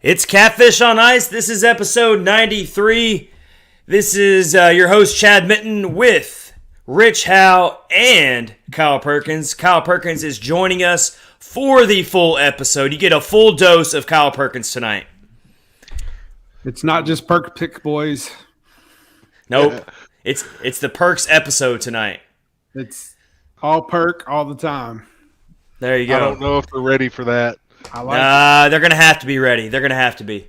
It's Catfish on Ice. This is episode 93. This is your host, Chad Mitten, with Rich Howe and Kyle Perkins. Kyle Perkins is joining us for the full episode. You get a full dose of Kyle Perkins tonight. It's not just Perk pick, boys. Nope. It's the Perks episode tonight. It's all Perk all the time. There you go. I don't know if they're ready for that. They're going to have to be ready. They're going to have to be.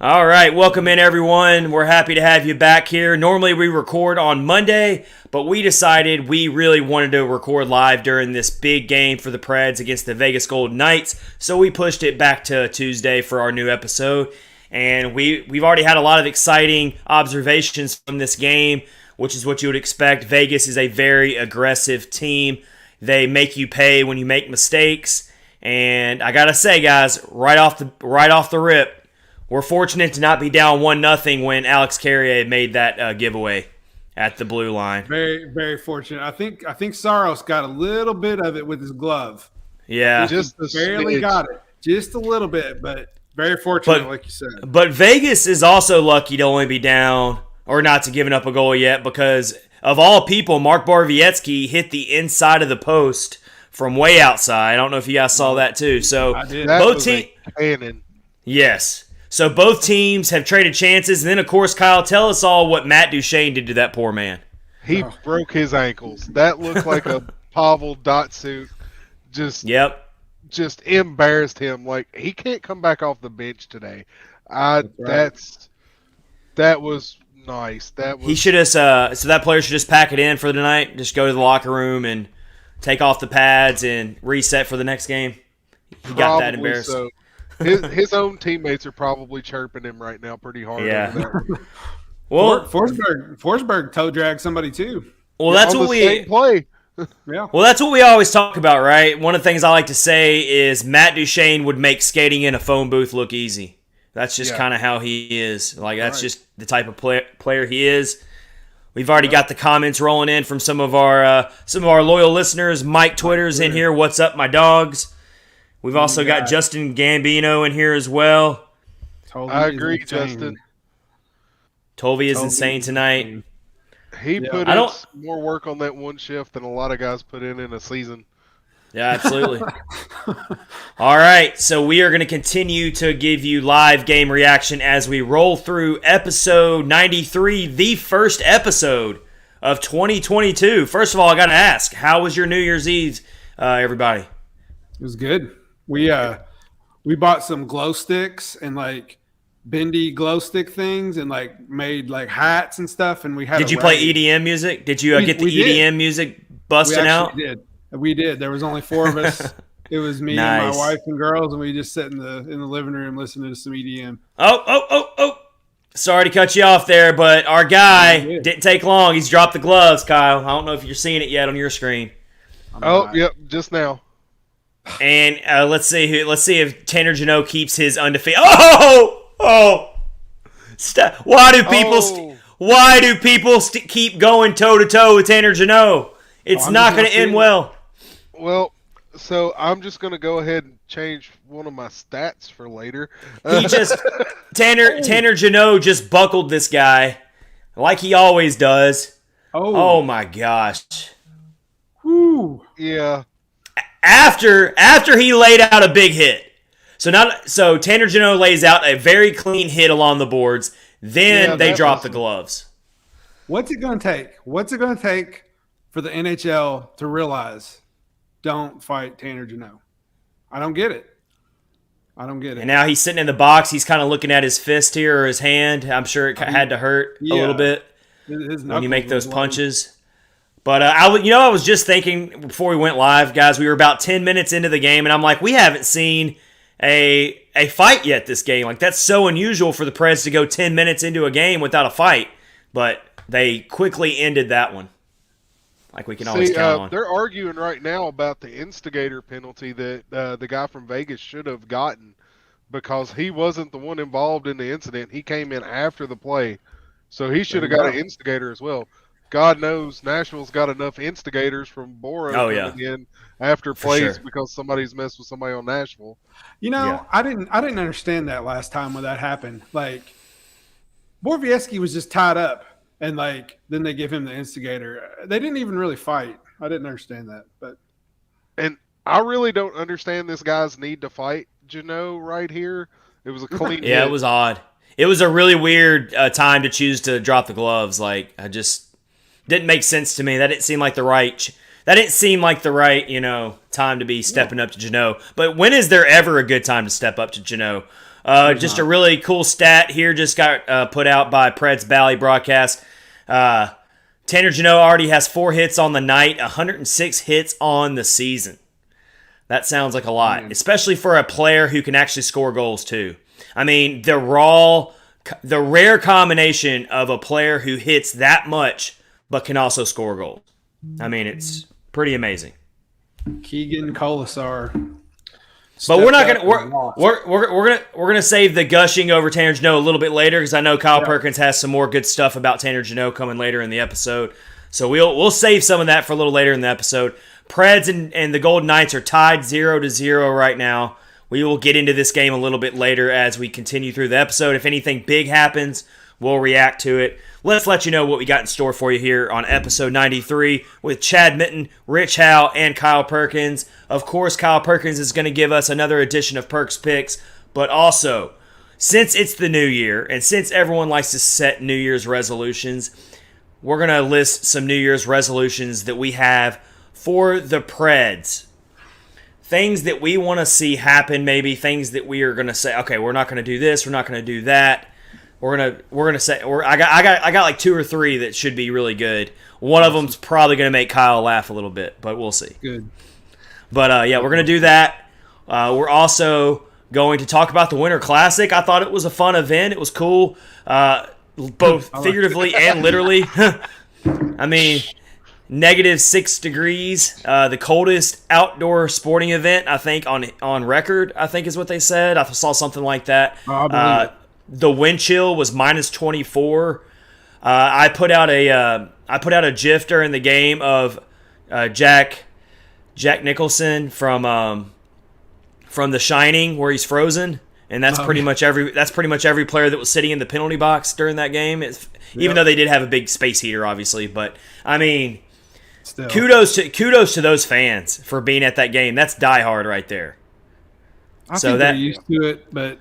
All right. Welcome in, everyone. We're happy to have you back here. Normally, we record on Monday, but we decided we really wanted to record live during this big game for the Preds against the Vegas Golden Knights, so we pushed it back to Tuesday for our new episode. And we've already had a lot of exciting observations from this game, which is what you would expect. Vegas is a very aggressive team. They make you pay when you make mistakes. And I gotta say, guys, right off the rip, we're fortunate to not be down 1-0 when Alex Carrier made that giveaway at the blue line. Very, very fortunate. I think Saros got a little bit of it with his glove. Yeah, he just barely got it, just a little bit, but very fortunate, like you said. But Vegas is also lucky to only be down or not to giving up a goal yet, because of all people, Mark Borowiecki hit the inside of the post from way outside. I don't know if you guys saw that too. So both teams, yes. So both teams have traded chances, and then of course, Kyle, tell us all what Matt Duchene did to that poor man. He broke his ankles. That looked like a Pavel Datsyuk. Just embarrassed him. Like, he can't come back off the bench today. That was nice. He should have. So that player should just pack it in for the night. Just go to the locker room and take off the pads and reset for the next game. He got that embarrassed. So. His own teammates are probably chirping him right now pretty hard. Yeah. Well, Forsberg toe dragged somebody too. Well, that's what we play. Yeah. Well, that's what we always talk about, right? One of the things I like to say is Matt Duchene would make skating in a phone booth look easy. That's just kind of how he is. Like, that's just the type of player he is. We've already got the comments rolling in from some of our loyal listeners. Mike Twitter's in here. What's up, my dogs? We've also got Justin Gambino in here as well. I agree, Justin. Tovey is insane tonight. He put in more work on that one shift than a lot of guys put in a season. Yeah, absolutely. All right, so we are going to continue to give you live game reaction as we roll through episode 93, the first episode of 2022. First of all, I got to ask, how was your New Year's Eve, everybody? It was good. We bought some glow sticks and like bendy glow stick things and like made like hats and stuff. And we had. Did you play EDM music? Did you get the EDM music busting out? We did. There was only 4 of us. It was me and my wife and girls, and we just sat in the living room listening to some EDM. Oh! Sorry to cut you off there, but our guy didn't take long. He's dropped the gloves, Kyle. I don't know if you're seeing it yet on your screen. Yep, just now. And let's see if Tanner Jeannot keeps his undefeated. Stop. Why do people keep going toe to toe with Tanner Jeannot? It's not going to end well. Well, so I'm just going to go ahead and change one of my stats for later. Tanner Jeannot just buckled this guy like he always does. Oh my gosh. Whew. Yeah. After he laid out a big hit. So Tanner Jeannot lays out a very clean hit along the boards. Then they drop the gloves. What's it going to take? What's it going to take for the NHL to realize don't fight Tanner Jeannot? I don't get it. And now he's sitting in the box. He's kind of looking at his fist here or his hand. I'm sure it had to hurt a little bit when you make those punches. But I was just thinking before we went live, guys, we were about 10 minutes into the game, and I'm like, we haven't seen a fight yet this game. Like, that's so unusual for the Preds to go 10 minutes into a game without a fight. But they quickly ended that one. Like, we can always count on. They're arguing right now about the instigator penalty that the guy from Vegas should have gotten because he wasn't the one involved in the incident. He came in after the play, so he should have got an instigator as well. God knows Nashville's got enough instigators from Boro coming in after plays because somebody's messed with somebody on Nashville. I didn't understand that last time when that happened. Like, Borvieski was just tied up, and like then they give him the instigator. They didn't even really fight. I didn't understand that, and I really don't understand this guy's need to fight Geno right here. It was a clean hit. It was odd. It was a really weird time to choose to drop the gloves. Like, I just didn't make sense to me. That didn't seem like the right time to be stepping up to Geno. But when is there ever a good time to step up to Geno? Just a really cool stat here just got put out by Preds Valley broadcast. Tanner Geno already has 4 hits on the night, 106 hits on the season. That sounds like a lot, especially for a player who can actually score goals too. I mean, the rare combination of a player who hits that much but can also score goals. I mean, it's pretty amazing. Keegan Colasar. But we're not we're gonna save the gushing over Tanner Geno a little bit later because I know Kyle Perkins has some more good stuff about Tanner Geno coming later in the episode. So we'll save some of that for a little later in the episode. Preds and the Golden Knights are tied 0-0 right now. We will get into this game a little bit later as we continue through the episode. If anything big happens, we'll react to it. Let's let you know what we got in store for you here on episode 93 with Chad Mitten, Rich Howe, and Kyle Perkins. Of course, Kyle Perkins is going to give us another edition of Perk's Picks, but also, since it's the new year and since everyone likes to set New Year's resolutions, we're going to list some New Year's resolutions that we have for the Preds. Things that we want to see happen, maybe things that we are going to say, okay, we're not going to do this, we're not going to do that. We're gonna say I got like 2 or 3 that should be really good. One of them's probably gonna make Kyle laugh a little bit, but we'll see. Good. But we're gonna do that. We're also going to talk about the Winter Classic. I thought it was a fun event. It was cool, both figuratively and literally. I mean, -6 degrees, the coldest outdoor sporting event I think on record. I think is what they said. I saw something like that. I believe it. The wind chill was -24. I put out a GIF during the game of Jack Nicholson from The Shining where he's frozen, and that's pretty much every player that was sitting in the penalty box during that game. Even though they did have a big space heater, obviously, but I mean, still. Kudos to those fans for being at that game. That's diehard right there. I think they're used to it, but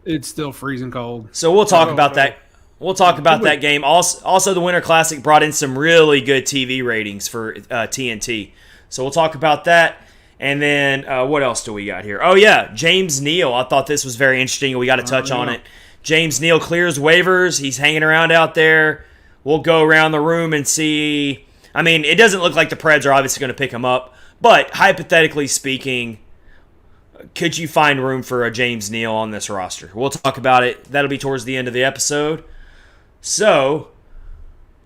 it's still freezing cold. So we'll talk about that. We'll talk about that game. Also, the Winter Classic brought in some really good TV ratings for TNT. So we'll talk about that. And then what else do we got here? Oh, yeah, James Neal. I thought this was very interesting, and we got to touch on it. James Neal clears waivers. He's hanging around out there. We'll go around the room and see. I mean, it doesn't look like the Preds are obviously going to pick him up. But hypothetically speaking, could you find room for a James Neal on this roster? We'll talk about it. That'll be towards the end of the episode. So,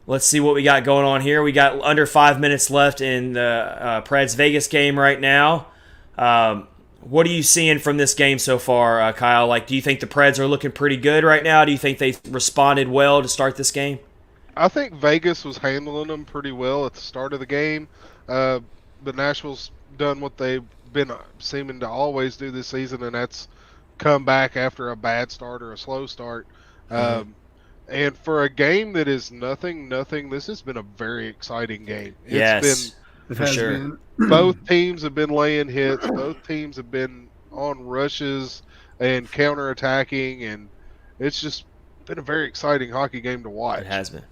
let's see what we got going on here. We got under 5 minutes left in the Preds Vegas game right now. What are you seeing from this game so far, Kyle? Like, do you think the Preds are looking pretty good right now? Do you think they responded well to start this game? I think Vegas was handling them pretty well at the start of the game. But Nashville's done what they've been seeming to always do this season, and that's come back after a bad start or a slow start. And for a game that is nothing, this has been a very exciting game. Yes, for sure. Both teams have been laying hits. Both teams have been on rushes and counterattacking, and it's just been a very exciting hockey game to watch. It has been.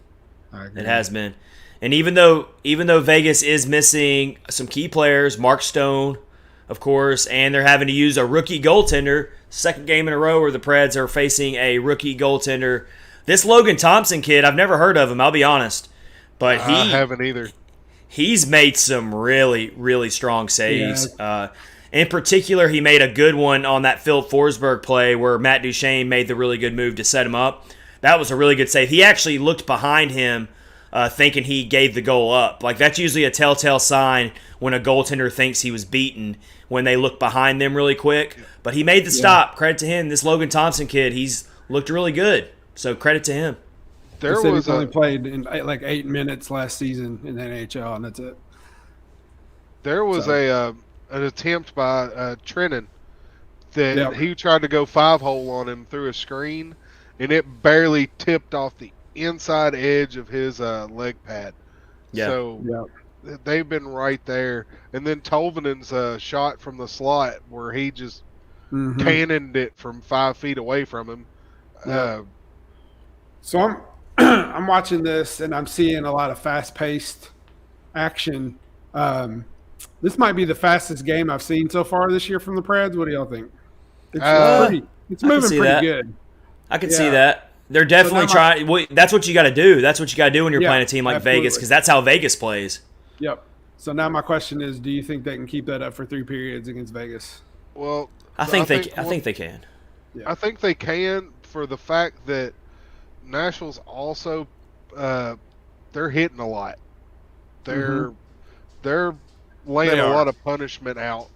It has been. And even though Vegas is missing some key players, Mark Stone, of course, and they're having to use a rookie goaltender, second game in a row where the Preds are facing a rookie goaltender. This Logan Thompson kid, I've never heard of him, I'll be honest. But I haven't either. He's made some really, really strong saves. Yeah. In particular, he made a good one on that Phil Forsberg play where Matt Duchene made the really good move to set him up. That was a really good save. He actually looked behind him thinking he gave the goal up. Like, that's usually a telltale sign when a goaltender thinks he was beaten, when they look behind them really quick. But he made the stop. Credit to him. This Logan Thompson kid, he's looked really good. So credit to him. There said was he's only played in like 8 minutes last season in the NHL, and that's it. There was an attempt by Trenton that he tried to go 5-hole on him through a screen, and it barely tipped off the inside edge of his leg pad. Yeah. So they've been right there. And then Tolvanen's shot from the slot where he just cannoned it from 5 feet away from him. So I'm watching this, and I'm seeing a lot of fast-paced action. This might be the fastest game I've seen so far this year from the Preds. What do y'all think? It's moving pretty good. I can see that. They're definitely trying. That's what you got to do. That's what you got to do when you're playing a team like Vegas, because that's how Vegas plays. Yep. So now my question is, do you think they can keep that up for 3 periods against Vegas? Well, I think they can. Yeah. I think they can, for the fact that Nashville's also they're hitting a lot. They're laying a lot of punishment out.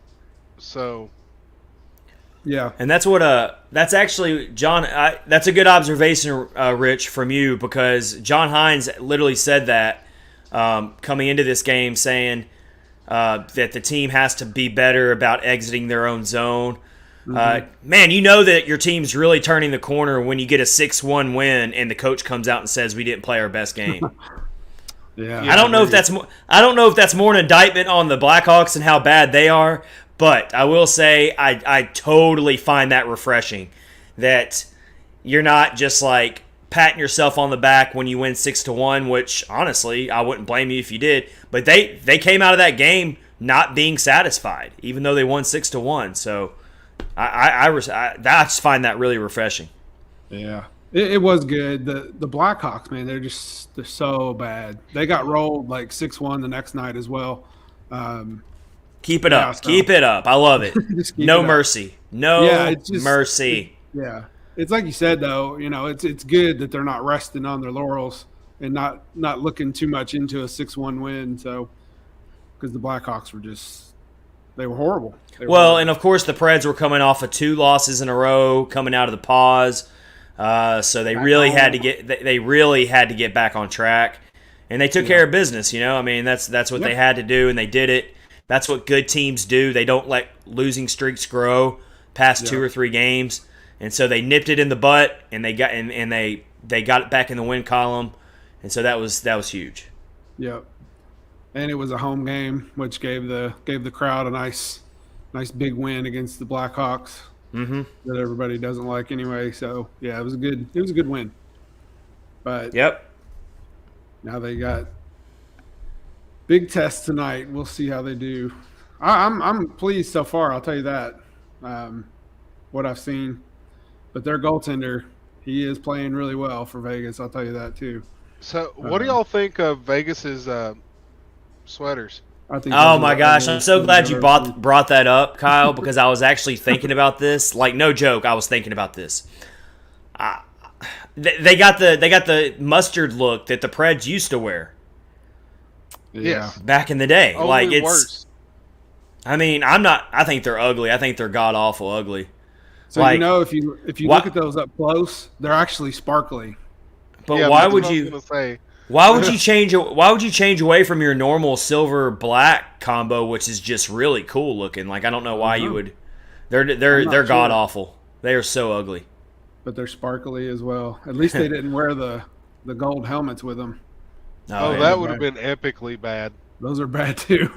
So yeah, and that's what that's actually John. That's a good observation, Rich, from you, because John Hines literally said that coming into this game, saying that the team has to be better about exiting their own zone. Man, you know that your team's really turning the corner when you get a 6-1 win and the coach comes out and says we didn't play our best game. I don't know if that's more an indictment on the Blackhawks and how bad they are, but I will say I totally find that refreshing, that you're not just like patting yourself on the back when you win 6-1, which honestly I wouldn't blame you if you did, but they came out of that game not being satisfied, even though they won 6-1. So I just find that really refreshing. Yeah. It was good. The Blackhawks, man, they're so bad. They got rolled like 6-1 the next night as well. Keep it up. Keep it up. I love it. No mercy. No mercy. It's like you said, though. You know, it's good that they're not resting on their laurels and not looking too much into a 6-1 win. So, because the Blackhawks they were horrible. And of course the Preds were coming off of 2 losses in a row, coming out of the pause. So they really had to get back on track, and they took care of business. You know, I mean, that's what they had to do, and they did it. That's what good teams do. They don't let losing streaks grow past 2 or 3 games, and so they nipped it in the butt, and they got they got it back in the win column, and so that was huge. Yep. And it was a home game, which gave the crowd a nice big win against the Blackhawks. That everybody doesn't like anyway. So yeah, it was a good win. But now they got big test tonight. We'll see how they do. I'm pleased so far, I'll tell you that. What I've seen. But their goaltender, he is playing really well for Vegas, I'll tell you that too. So what do y'all think of Vegas's sweaters? Oh my gosh, I'm so glad you brought that up, Kyle, because I was actually thinking about this. Like, no joke, I was thinking about this. They got the mustard look that the Preds used to wear. Yes. Back in the day. Only like it's worse. I mean, I think they're ugly. I think they're god awful ugly. So like, if you look at those up close, they're actually sparkly. But why would you Why would you change away from your normal silver black combo, which is just really cool looking? Like, I don't know why you would. They're god awful. They are so ugly. But they're sparkly as well. At least they didn't wear the gold helmets with them. That would have been epically bad. Those are bad too.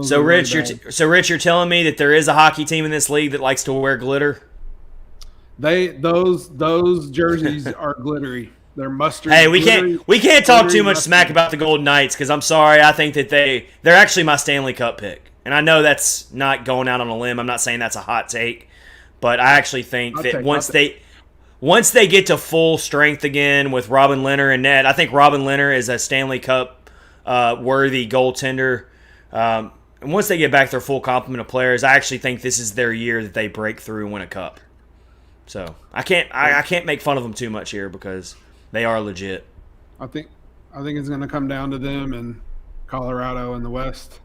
So Rich, you're telling me that there is a hockey team in this league that likes to wear glitter? Those jerseys are glittery. They're mustard. Hey, we can't talk too much smack about the Golden Knights, because I'm sorry, I think that they're actually my Stanley Cup pick, and I know that's not going out on a limb. I'm not saying that's a hot take, but I actually think that once they get to full strength again with Robin Lehner and Ned, I think Robin Lehner is a Stanley Cup worthy goaltender. And once they get back their full complement of players, I actually think this is their year that they break through and win a cup. So I can't make fun of them too much here because they are legit. I think it's going to come down to them and Colorado in the West.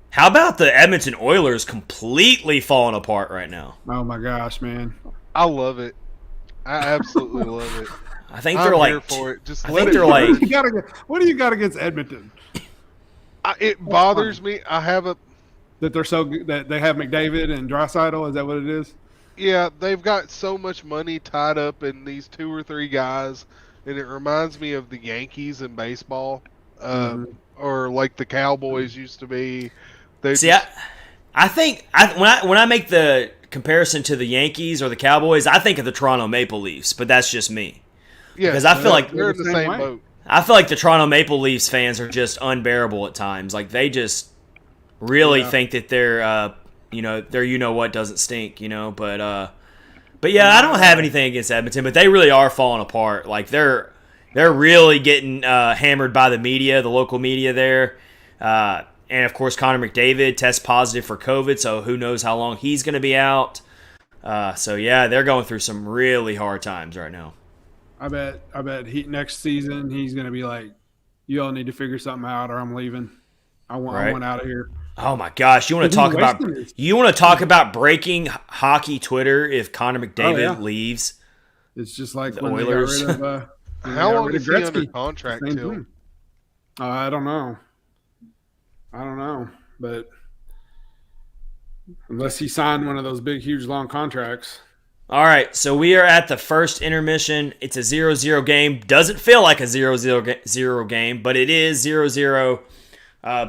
How about the Edmonton Oilers completely falling apart right now? Oh my gosh, man! I love it. I absolutely love it. I think I'm they're here like. for it. Just I let think it they're burn. like. What do you got against Edmonton? It bothers me. I have a That they're so good that they have McDavid and Draisaitl? Is that what it is? Yeah, they've got so much money tied up in these 2 or 3 guys, and it reminds me of the Yankees in baseball, or like the Cowboys used to be. I think when I make the comparison to the Yankees or the Cowboys, I think of the Toronto Maple Leafs, but that's just me. Yeah, because I feel like they're in the same boat. I feel like the Toronto Maple Leafs fans are just unbearable at times. Like they just really think that they're what doesn't stink, but yeah, I don't have anything against Edmonton, but they really are falling apart. Like they're really getting hammered by the media, the local media there. And of course, Connor McDavid tests positive for COVID, so who knows how long he's going to be out. So yeah, they're going through some really hard times right now. I bet next season he's going to be like, you all need to figure something out or I'm leaving. I want out of here. Oh my gosh, you want to talk about breaking hockey Twitter if Connor McDavid leaves? It's just like the when Oilers. They got rid of, how long is he under contract till? I don't know, but unless he signed one of those big, huge, long contracts. All right, so we are at the first intermission. It's a 0-0 game. Doesn't feel like a 0-0 game, but it is 0-0.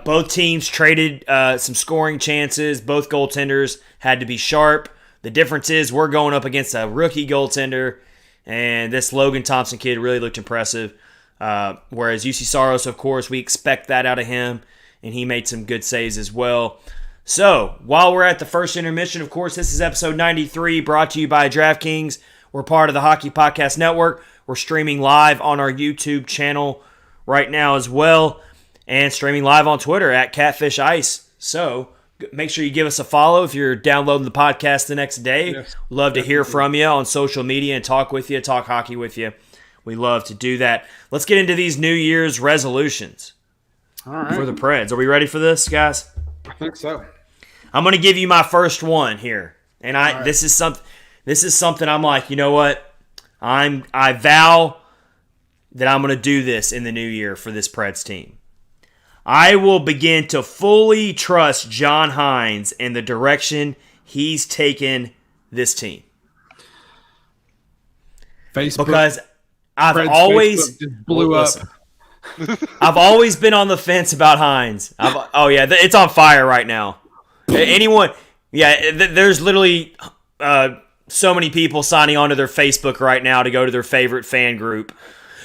Both teams traded some scoring chances. Both goaltenders had to be sharp. The difference is we're going up against a rookie goaltender, and this Logan Thompson kid really looked impressive. Whereas UC Saros, of course, we expect that out of him, and he made some good saves as well. So, while we're at the first intermission, of course, this is episode 93, brought to you by DraftKings. We're part of the Hockey Podcast Network. We're streaming live on our YouTube channel right now as well, and streaming live on Twitter at Catfish Ice. So, make sure you give us a follow if you're downloading the podcast the next day. Yes, love to hear from you on social media and talk with you, talk hockey with you. We love to do that. Let's get into these New Year's resolutions. All right. For the Preds. Are we ready for this, guys? I think so. I'm going to give you my first one here. And this is something I'm like, you know what? I vow that I'm going to do this in the new year for this Preds team. I will begin to fully trust John Hines and the direction he's taken this team. Facebook. Because I've Preds Facebook just blew up. I've always been on the fence about Hines. It's on fire right now. There's literally so many people signing onto their Facebook right now to go to their favorite fan group.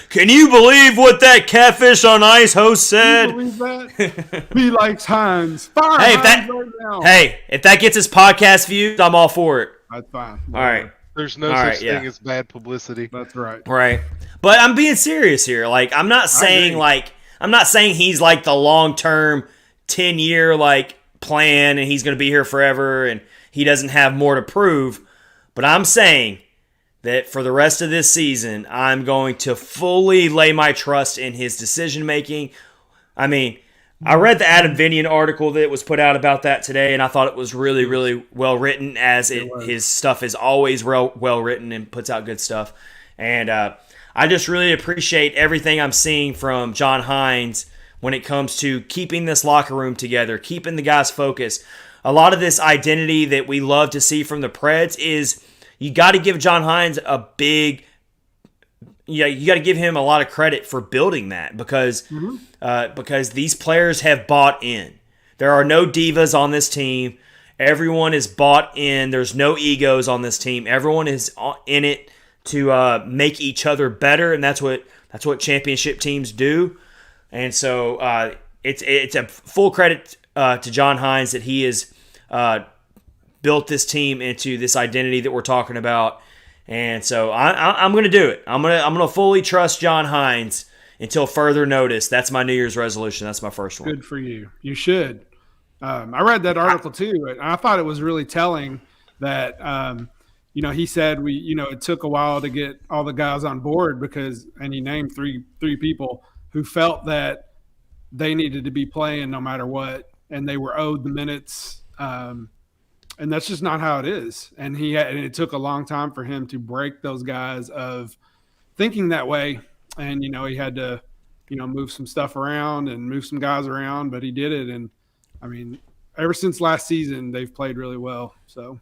Can you believe what that Catfish on Ice host said? Can you believe that? He likes Hines. Fire Hey, Hines right now. If that gets his podcast views, I'm all for it. That's fine. All right. There's no such thing as bad publicity. That's right. Right. But I'm being serious here. Like, I'm not saying he's like the long-term 10-year plan and he's going to be here forever and he doesn't have more to prove. But I'm saying that for the rest of this season, I'm going to fully lay my trust in his decision-making. I mean, I read the Adam Vinian article that was put out about that today, and I thought it was really, really well written, his stuff is always well written and puts out good stuff. And I just really appreciate everything I'm seeing from John Hines when it comes to keeping this locker room together, keeping the guys focused. A lot of this identity that we love to see from the Preds is you got to give John Hines you got to give him a lot of credit for building that because these players have bought in. There are no divas on this team. Everyone is bought in. There's no egos on this team. Everyone is in it to make each other better, and that's what championship teams do. And so it's a full credit to John Hines that he has built this team into this identity that we're talking about. And so I'm going to do it. I'm going to fully trust John Hines until further notice. That's my New Year's resolution. That's my first one. Good for you. You should. I read that article too, and I thought it was really telling that he said it took a while to get all the guys on board and he named three people who felt that they needed to be playing no matter what, and they were owed the minutes. And that's just not how it is. And it took a long time for him to break those guys thinking that way. And, he had to, move some stuff around and move some guys around, but he did it. And, I mean, ever since last season, they've played really well. So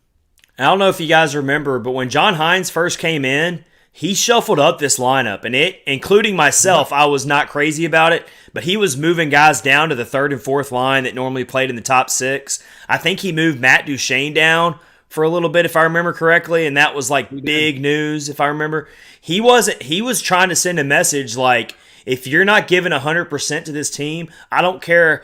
I don't know if you guys remember, but when John Hines first came in, he shuffled up this lineup, and including myself, I was not crazy about it, but he was moving guys down to the third and fourth line that normally played in the top six. I think he moved Matt Duchene down for a little bit, if I remember correctly, and that was like big news, if I remember. He was trying to send a message like, if you're not giving 100% to this team, I don't care,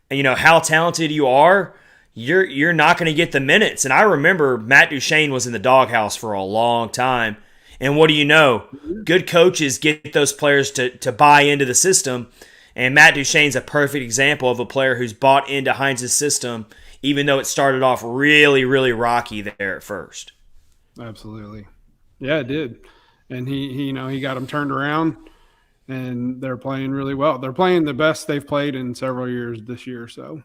how talented you are, you're not going to get the minutes. And I remember Matt Duchene was in the doghouse for a long time. And what do you know? Good coaches get those players to buy into the system. And Matt Duchene's a perfect example of a player who's bought into Hines' system, even though it started off really, really rocky there at first. Absolutely. Yeah, it did. And he got them turned around, and they're playing really well. They're playing the best they've played in several years this year. So,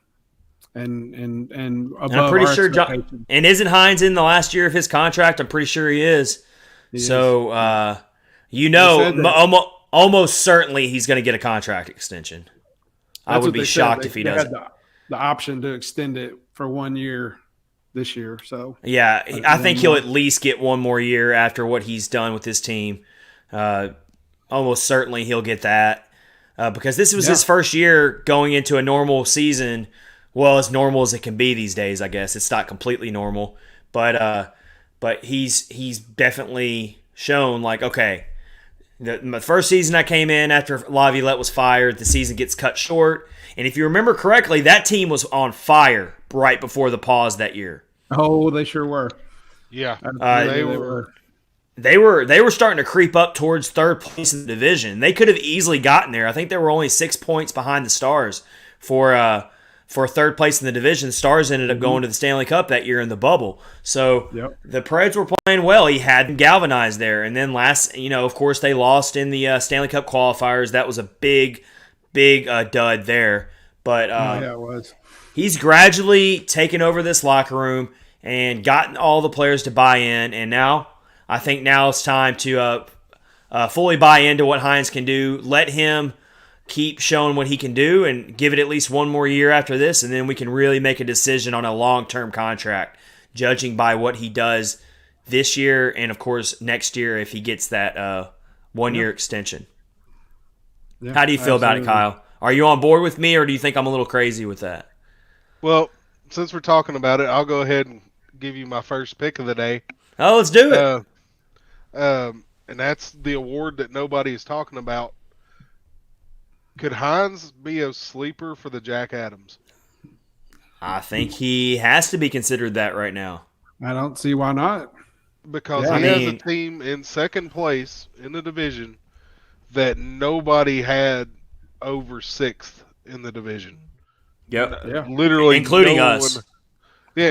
and above I'm pretty our sure expectations. and isn't Hines in the last year of his contract? I'm pretty sure he is. So, almost certainly he's going to get a contract extension. I would be shocked if he doesn't. Had the option to extend it for 1 year this year. So yeah, I think he'll at least get one more year after what he's done with his team. Almost certainly he'll get that because this was his first year going into a normal season. Well, as normal as it can be these days, I guess. It's not completely normal, but he's definitely shown like, okay, the first season I came in after Laviolette was fired, the season gets cut short. And if you remember correctly, that team was on fire right before the pause that year. Oh, they sure were. Yeah, they were starting to creep up towards third place in the division. They could have easily gotten there. I think they were only 6 points behind the Stars for third place in the division. Stars ended up going to the Stanley Cup that year in the bubble. So the Preds were playing well. He had them galvanized there. And then of course, they lost in the Stanley Cup qualifiers. That was a big dud there. But it was. He's gradually taken over this locker room and gotten all the players to buy in. And I think now it's time to fully buy into what Hines can do. Let him keep showing what he can do and give it at least one more year after this, and then we can really make a decision on a long-term contract, judging by what he does this year and, of course, next year if he gets that one-year extension. Yeah, how do you feel about it, Kyle? Are you on board with me, or do you think I'm a little crazy with that? Well, since we're talking about it, I'll go ahead and give you my first pick of the day. Oh, let's do it. And that's the award that nobody is talking about. Could Hines be a sleeper for the Jack Adams? I think he has to be considered that right now. I don't see why not. Because he has a team in second place in the division that nobody had over sixth in the division. Yep. Yeah. Literally. Including us. Yeah,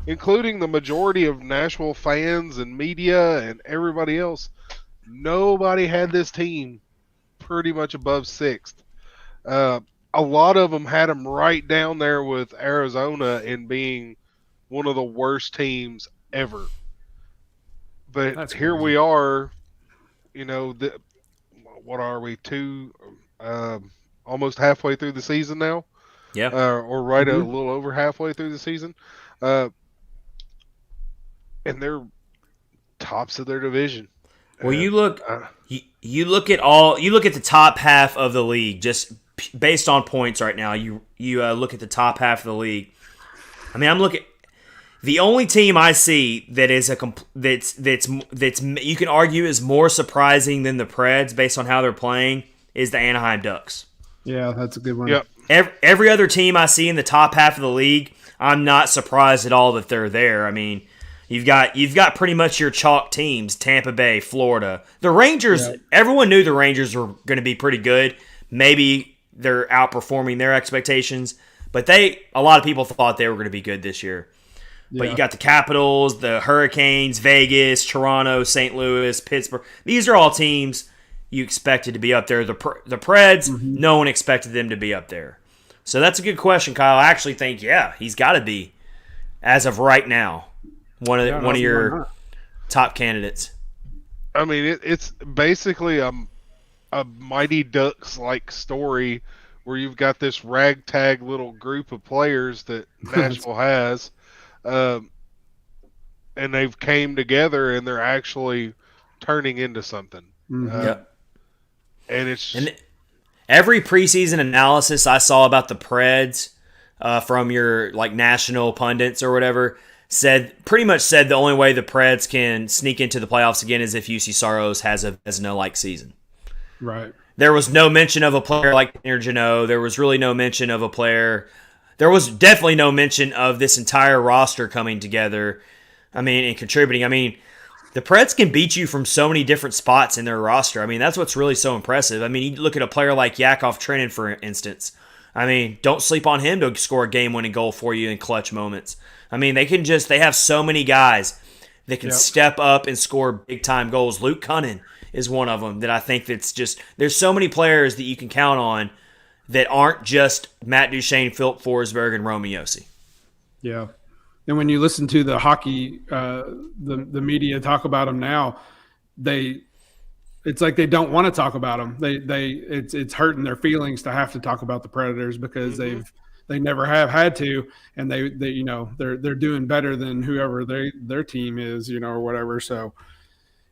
including the majority of Nashville fans and media and everybody else. Nobody had this team pretty much above sixth. A lot of them had them right down there with Arizona in being one of the worst teams ever. But that's here crazy. We are, what are we, almost halfway through the season now? Yeah. Or right a little over halfway through the season. And they're tops of their division. Well, you look at the top half of the league just based on points right now. You look at the top half of the league. I mean, I'm looking. The only team I see that is that's you can argue is more surprising than the Preds based on how they're playing is the Anaheim Ducks. Yeah, that's a good one. Yep. Every other team I see in the top half of the league, I'm not surprised at all that they're there. I mean, you've got pretty much your chalk teams: Tampa Bay, Florida, the Rangers. Yeah. Everyone knew the Rangers were going to be pretty good. Maybe they're outperforming their expectations, but a lot of people thought they were going to be good this year. Yeah. But you got the Capitals, the Hurricanes, Vegas, Toronto, St. Louis, Pittsburgh. These are all teams you expected to be up there. The Preds, no one expected them to be up there. So that's a good question, Kyle. I actually think, he's got to be, as of right now, one of your top candidates. I mean, it's basically a Mighty Ducks like story where you've got this ragtag little group of players that Nashville has, um, and they've came together and they're actually turning into something. Yep. And it's And every preseason analysis I saw about the Preds from your like national pundits or whatever pretty much said the only way the Preds can sneak into the playoffs again is if UC Saros has a Vesna-like season. Right. There was no mention of a player like Tanner Jeannot. There was really no mention of a player. There was definitely no mention of this entire roster coming together. I mean, and contributing. I mean, the Preds can beat you from so many different spots in their roster. I mean, that's what's really so impressive. I mean, you look at a player like Yakov Trenin, for instance. I mean, don't sleep on him to score a game-winning goal for you in clutch moments. I mean, they have so many guys that can step up and score big-time goals. Luke Cunnin is one of them that I think there's so many players that you can count on that aren't just Matt Duchene, Philip Forsberg, and Roman Josi. Yeah. And when you listen to the hockey, the media talk about them now, it's like they don't want to talk about them. It's hurting their feelings to have to talk about the Predators because they never have had to, and they're doing better than whoever their team is, or whatever. So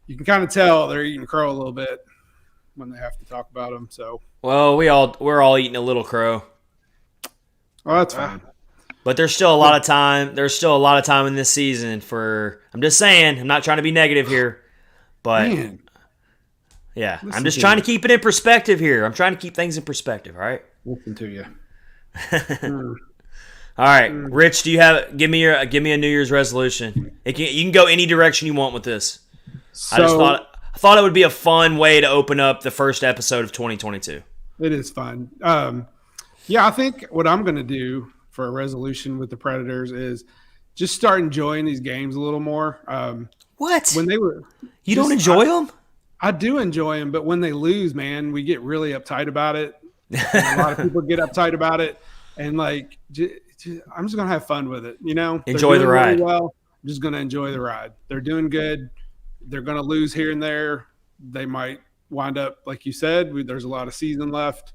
you can kind of tell they're eating crow a little bit when they have to talk about them. So we're all eating a little crow. Oh, that's fine. But there's still a lot of time. There's still a lot of time in this season I'm just saying, I'm not trying to be negative here, but Man. Yeah, I'm just trying to keep it in perspective here. I'm trying to keep things in perspective, all right? Listen to you. All right, Rich, give me a New Year's resolution. You can go any direction you want with this. So, I thought it would be a fun way to open up the first episode of 2022. It is fun. Yeah, I think what I'm going to do for a resolution with the Predators is just start enjoying these games a little more. What? When they were, you don't enjoy them? I do enjoy them, but when they lose, man, we get really uptight about it. A lot of people get uptight about it, and I'm just gonna have fun with it. Enjoy the ride. Really well, I'm just gonna enjoy the ride. They're doing good. They're gonna lose here and there. They might wind up, like you said, there's a lot of season left.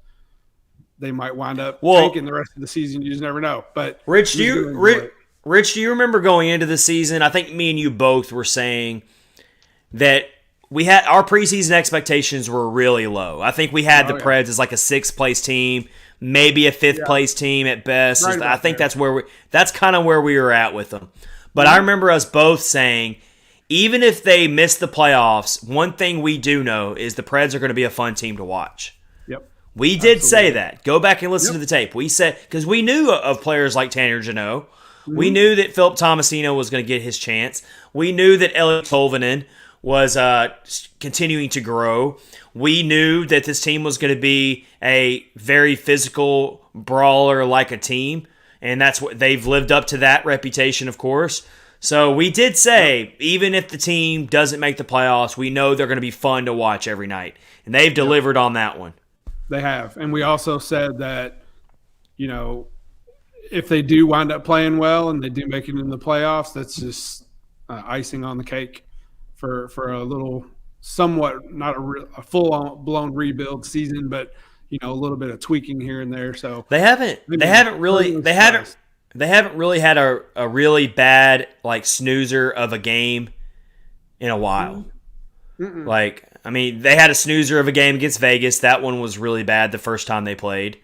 They might wind up tanking the rest of the season. You just never know. But Rich, do you remember going into the season? I think me and you both were saying that our preseason expectations were really low. I think we had the Preds as like a 6th place team, maybe a 5th place team at best. Right, I think that's kind of where we were at with them. But I remember us both saying, even if they miss the playoffs, one thing we do know is the Preds are going to be a fun team to watch. We did say that. Go back and listen to the tape. We said, because we knew of players like Tanner Jeannot. We knew that Philip Tomasino was going to get his chance. We knew that Elliot Tolvanen was continuing to grow. We knew that this team was going to be a very physical brawler like a team. And that's what they've lived up to that reputation, of course. So we did say, even if the team doesn't make the playoffs, we know they're going to be fun to watch every night. And they've delivered on that one. They have. And we also said that, if they do wind up playing well and they do make it in the playoffs, that's just icing on the cake for a little, somewhat not a full-blown rebuild season, but, a little bit of tweaking here and there. So they haven't really had a really bad snoozer of a game in a while. They had a snoozer of a game against Vegas. That one was really bad the first time they played.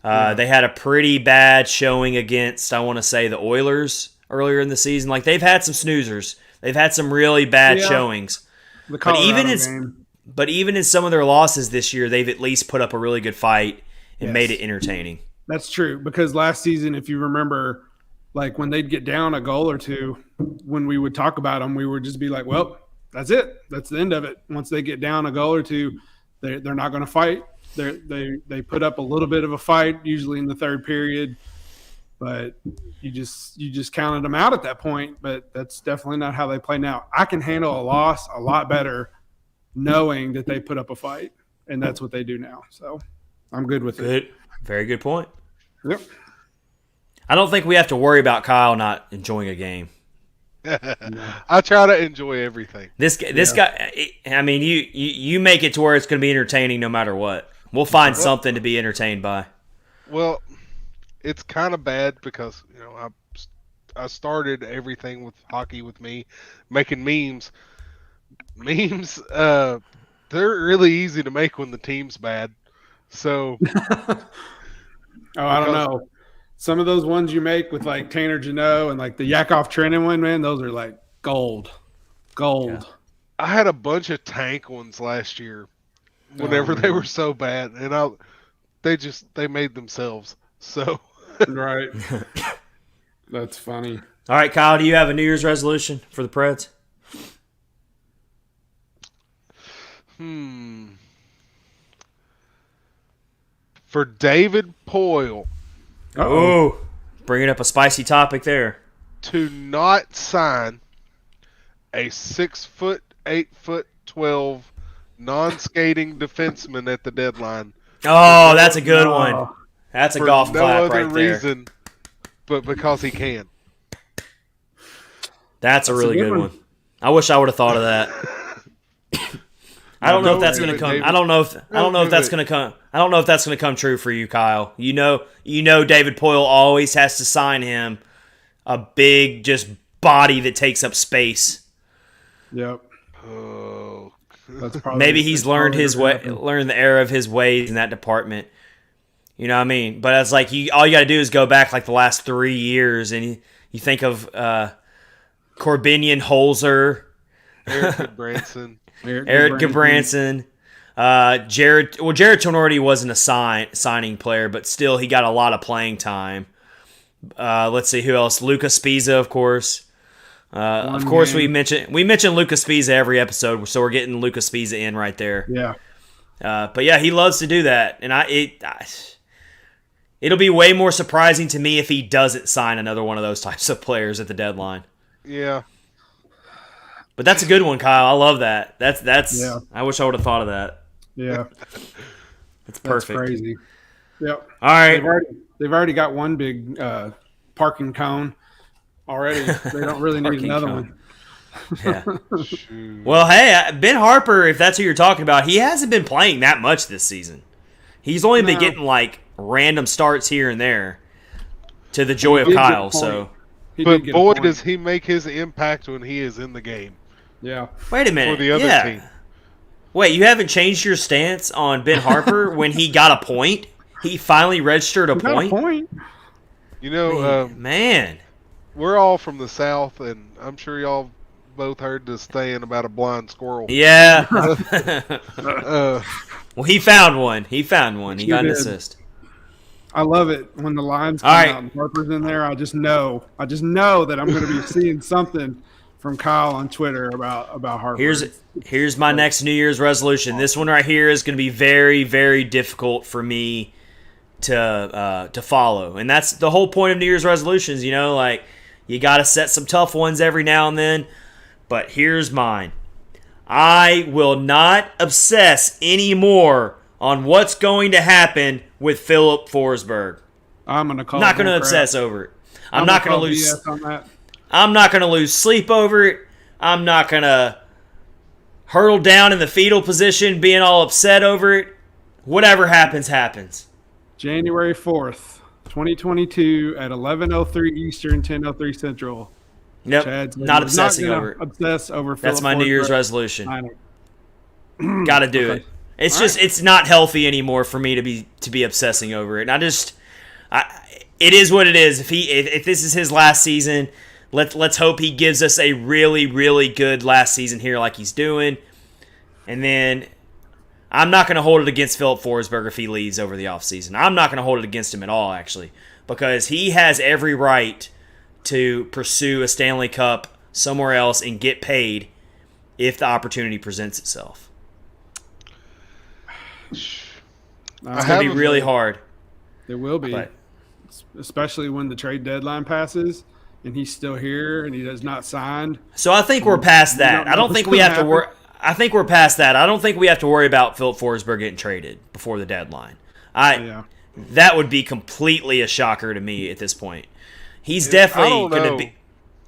They had a pretty bad showing against, I want to say, the Oilers earlier in the season. They've had some snoozers. They've had some really bad showings. But even in some of their losses this year, they've at least put up a really good fight and made it entertaining. That's true, because last season, if you remember, when they'd get down a goal or two, when we would talk about them, we would just be like, well, that's it. That's the end of it. Once they get down a goal or two, they're not going to fight. They put up a little bit of a fight, usually in the third period, but you just counted them out at that point. But that's definitely not how they play now. I can handle a loss a lot better knowing that they put up a fight, and that's what they do now. So I'm good with it. Very good point. Yep. I don't think we have to worry about Kyle not enjoying a game. I try to enjoy everything. This guy. I mean, you make it to where it's going to be entertaining no matter what. We'll find something to be entertained by. Well, it's kind of bad because I started everything with hockey with me making memes. Memes, they're really easy to make when the team's bad. So, I don't know. Some of those ones you make with like Tanner Janot and like the Yakov Trenin one, man, those are like gold. Yeah. I had a bunch of tank ones last year whenever they were so bad, and they made themselves. So right. That's funny. All right, Kyle, do you have a New Year's resolution for the Preds? For David Poyle. Oh, bringing up a spicy topic there. To not sign a 6', 8'12" non-skating defenseman at the deadline. Oh, that's a good one. That's a golf clap right there. No other reason, but because he can. That's a really good one. I wish I would have thought of that. I don't know if that's going to come. I don't know if that's going to come. I don't know if that's going to come true for you, Kyle. You know, David Poyle always has to sign him a big just body that takes up space. Yep. Oh, that's probably, maybe he's learned the error of his ways in that department. You know what I mean? But it's like all you got to do is go back like the last 3 years, and you think of Corbinian, Holzer, Eric Branson. Eric Gabranson, Jared. Well, Jared Tonorty wasn't a signing player, but still he got a lot of playing time. Let's see who else. Luca Spiza, of course. Of course, we mention Luca Spiza every episode, so we're getting Luca Spiza in right there. Yeah. But yeah, he loves to do that, and it'll be way more surprising to me if he doesn't sign another one of those types of players at the deadline. Yeah. But that's a good one, Kyle. I love that. That's. Yeah. I wish I would have thought of that. Yeah. That's perfect. That's crazy. Yep. All right. They've already got one big parking cone already. They don't really need another one. Yeah. Well, hey, Ben Harper, if that's who you're talking about, he hasn't been playing that much this season. He's only been getting like random starts here and there, to the joy of Kyle. So. But boy, does he make his impact when he is in the game. Yeah. Wait a minute. For the other team. Wait, you haven't changed your stance on Ben Harper when he got a point? He finally registered a point? You know, man. We're all from the South, and I'm sure y'all both heard this saying about a blind squirrel. Yeah. Well, he found one. He got an assist. I love it when the lines come out and Harper's in there. I just know that I'm going to be seeing something from Kyle on Twitter about Harper. Here's my next New Year's resolution. This one right here is going to be very, very difficult for me to follow, and that's the whole point of New Year's resolutions. You know, like you got to set some tough ones every now and then. But here's mine: I will not obsess anymore on what's going to happen with Philip Forsberg. I'm going to call. Not going to obsess over it. I'm not going to lose. On that. I'm not going to lose sleep over it. I'm not going to hurtle down in the fetal position, being all upset over it. Whatever happens, happens. January 4th, 2022 at 11:03 Eastern, 10:03 Central. Yep. Chad's not obsessing over it. Obsess over. That's my New Year's resolution. Got to do Okay. it. It's just it's not healthy anymore for me to be obsessing over it. And it is what it is. If this is his last season, let's hope he gives us a really, really good last season here like he's doing. And then I'm not going to hold it against Philip Forsberg if he leaves over the offseason. I'm not going to hold it against him at all, actually, because he has every right to pursue a Stanley Cup somewhere else and get paid if the opportunity presents itself. It's going to be really hard. It will be, especially when the trade deadline passes and he's still here and he does not sign. So I think we're past that. I don't think we have to worry. I think we're past that. I don't think we have to worry about Philip Forsberg getting traded before the deadline. That would be completely a shocker to me at this point. He's definitely going to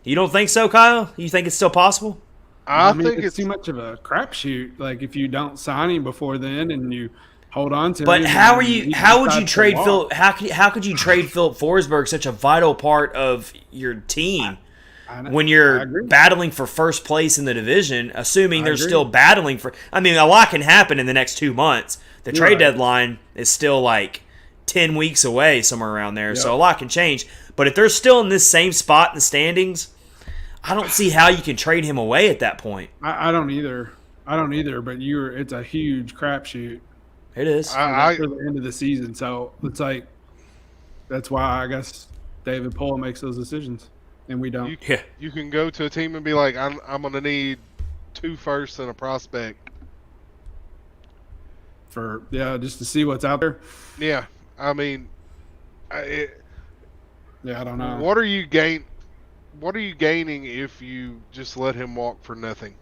be. You don't think so, Kyle? You think it's still possible? I mean, think it's too much of a crapshoot. Like if you don't sign him before then and you hold on to him. But how would you trade Phil? How could you trade Philip Forsberg, such a vital part of your team, when you're battling for first place in the division? Assuming they're still battling for. I mean, a lot can happen in the next 2 months. The trade deadline is still like 10 weeks away, somewhere around there. Yep. So a lot can change. But if they're still in this same spot in the standings, I don't see how you can trade him away at that point. I don't either. But it's a huge crapshoot. It is for the end of the season. So it's like that's why I guess David Poile makes those decisions, and we don't. You can go to a team and be like, I'm going to need 2 firsts and a prospect for just to see what's out there. Yeah, I mean, I don't know. What are you gaining if you just let him walk for nothing?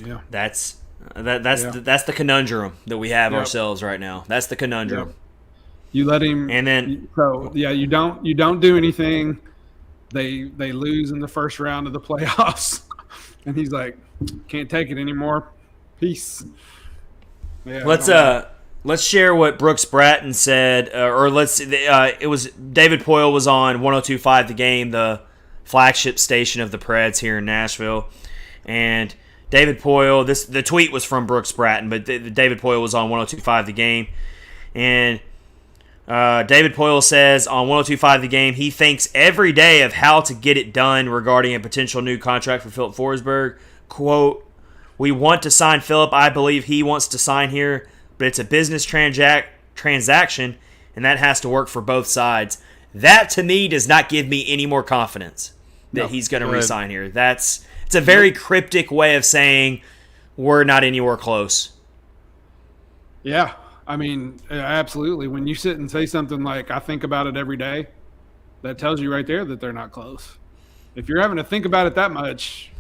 Yeah, that's the conundrum that we have ourselves right now. That's the conundrum. Yep. You let him, and then you don't do anything. They lose in the first round of the playoffs, and he's like, can't take it anymore. Peace. Yeah, let's share what Brooks Bratton said, it was David Poile was on 102.5 The Game, the flagship station of the Preds here in Nashville, and David Poile, the tweet was from Brooks Bratton, but David Poile was on 102.5 The Game, and David Poile says on 102.5 The Game he thinks every day of how to get it done regarding a potential new contract for Philip Forsberg. Quote, "We want to sign Philip. I believe he wants to sign here, but it's a business transaction, and that has to work for both sides." That, to me, does not give me any more confidence that he's going to re-sign here. It's a very cryptic way of saying we're not anywhere close. Yeah, I mean, absolutely. When you sit and say something like, I think about it every day, that tells you right there that they're not close. If you're having to think about it that much,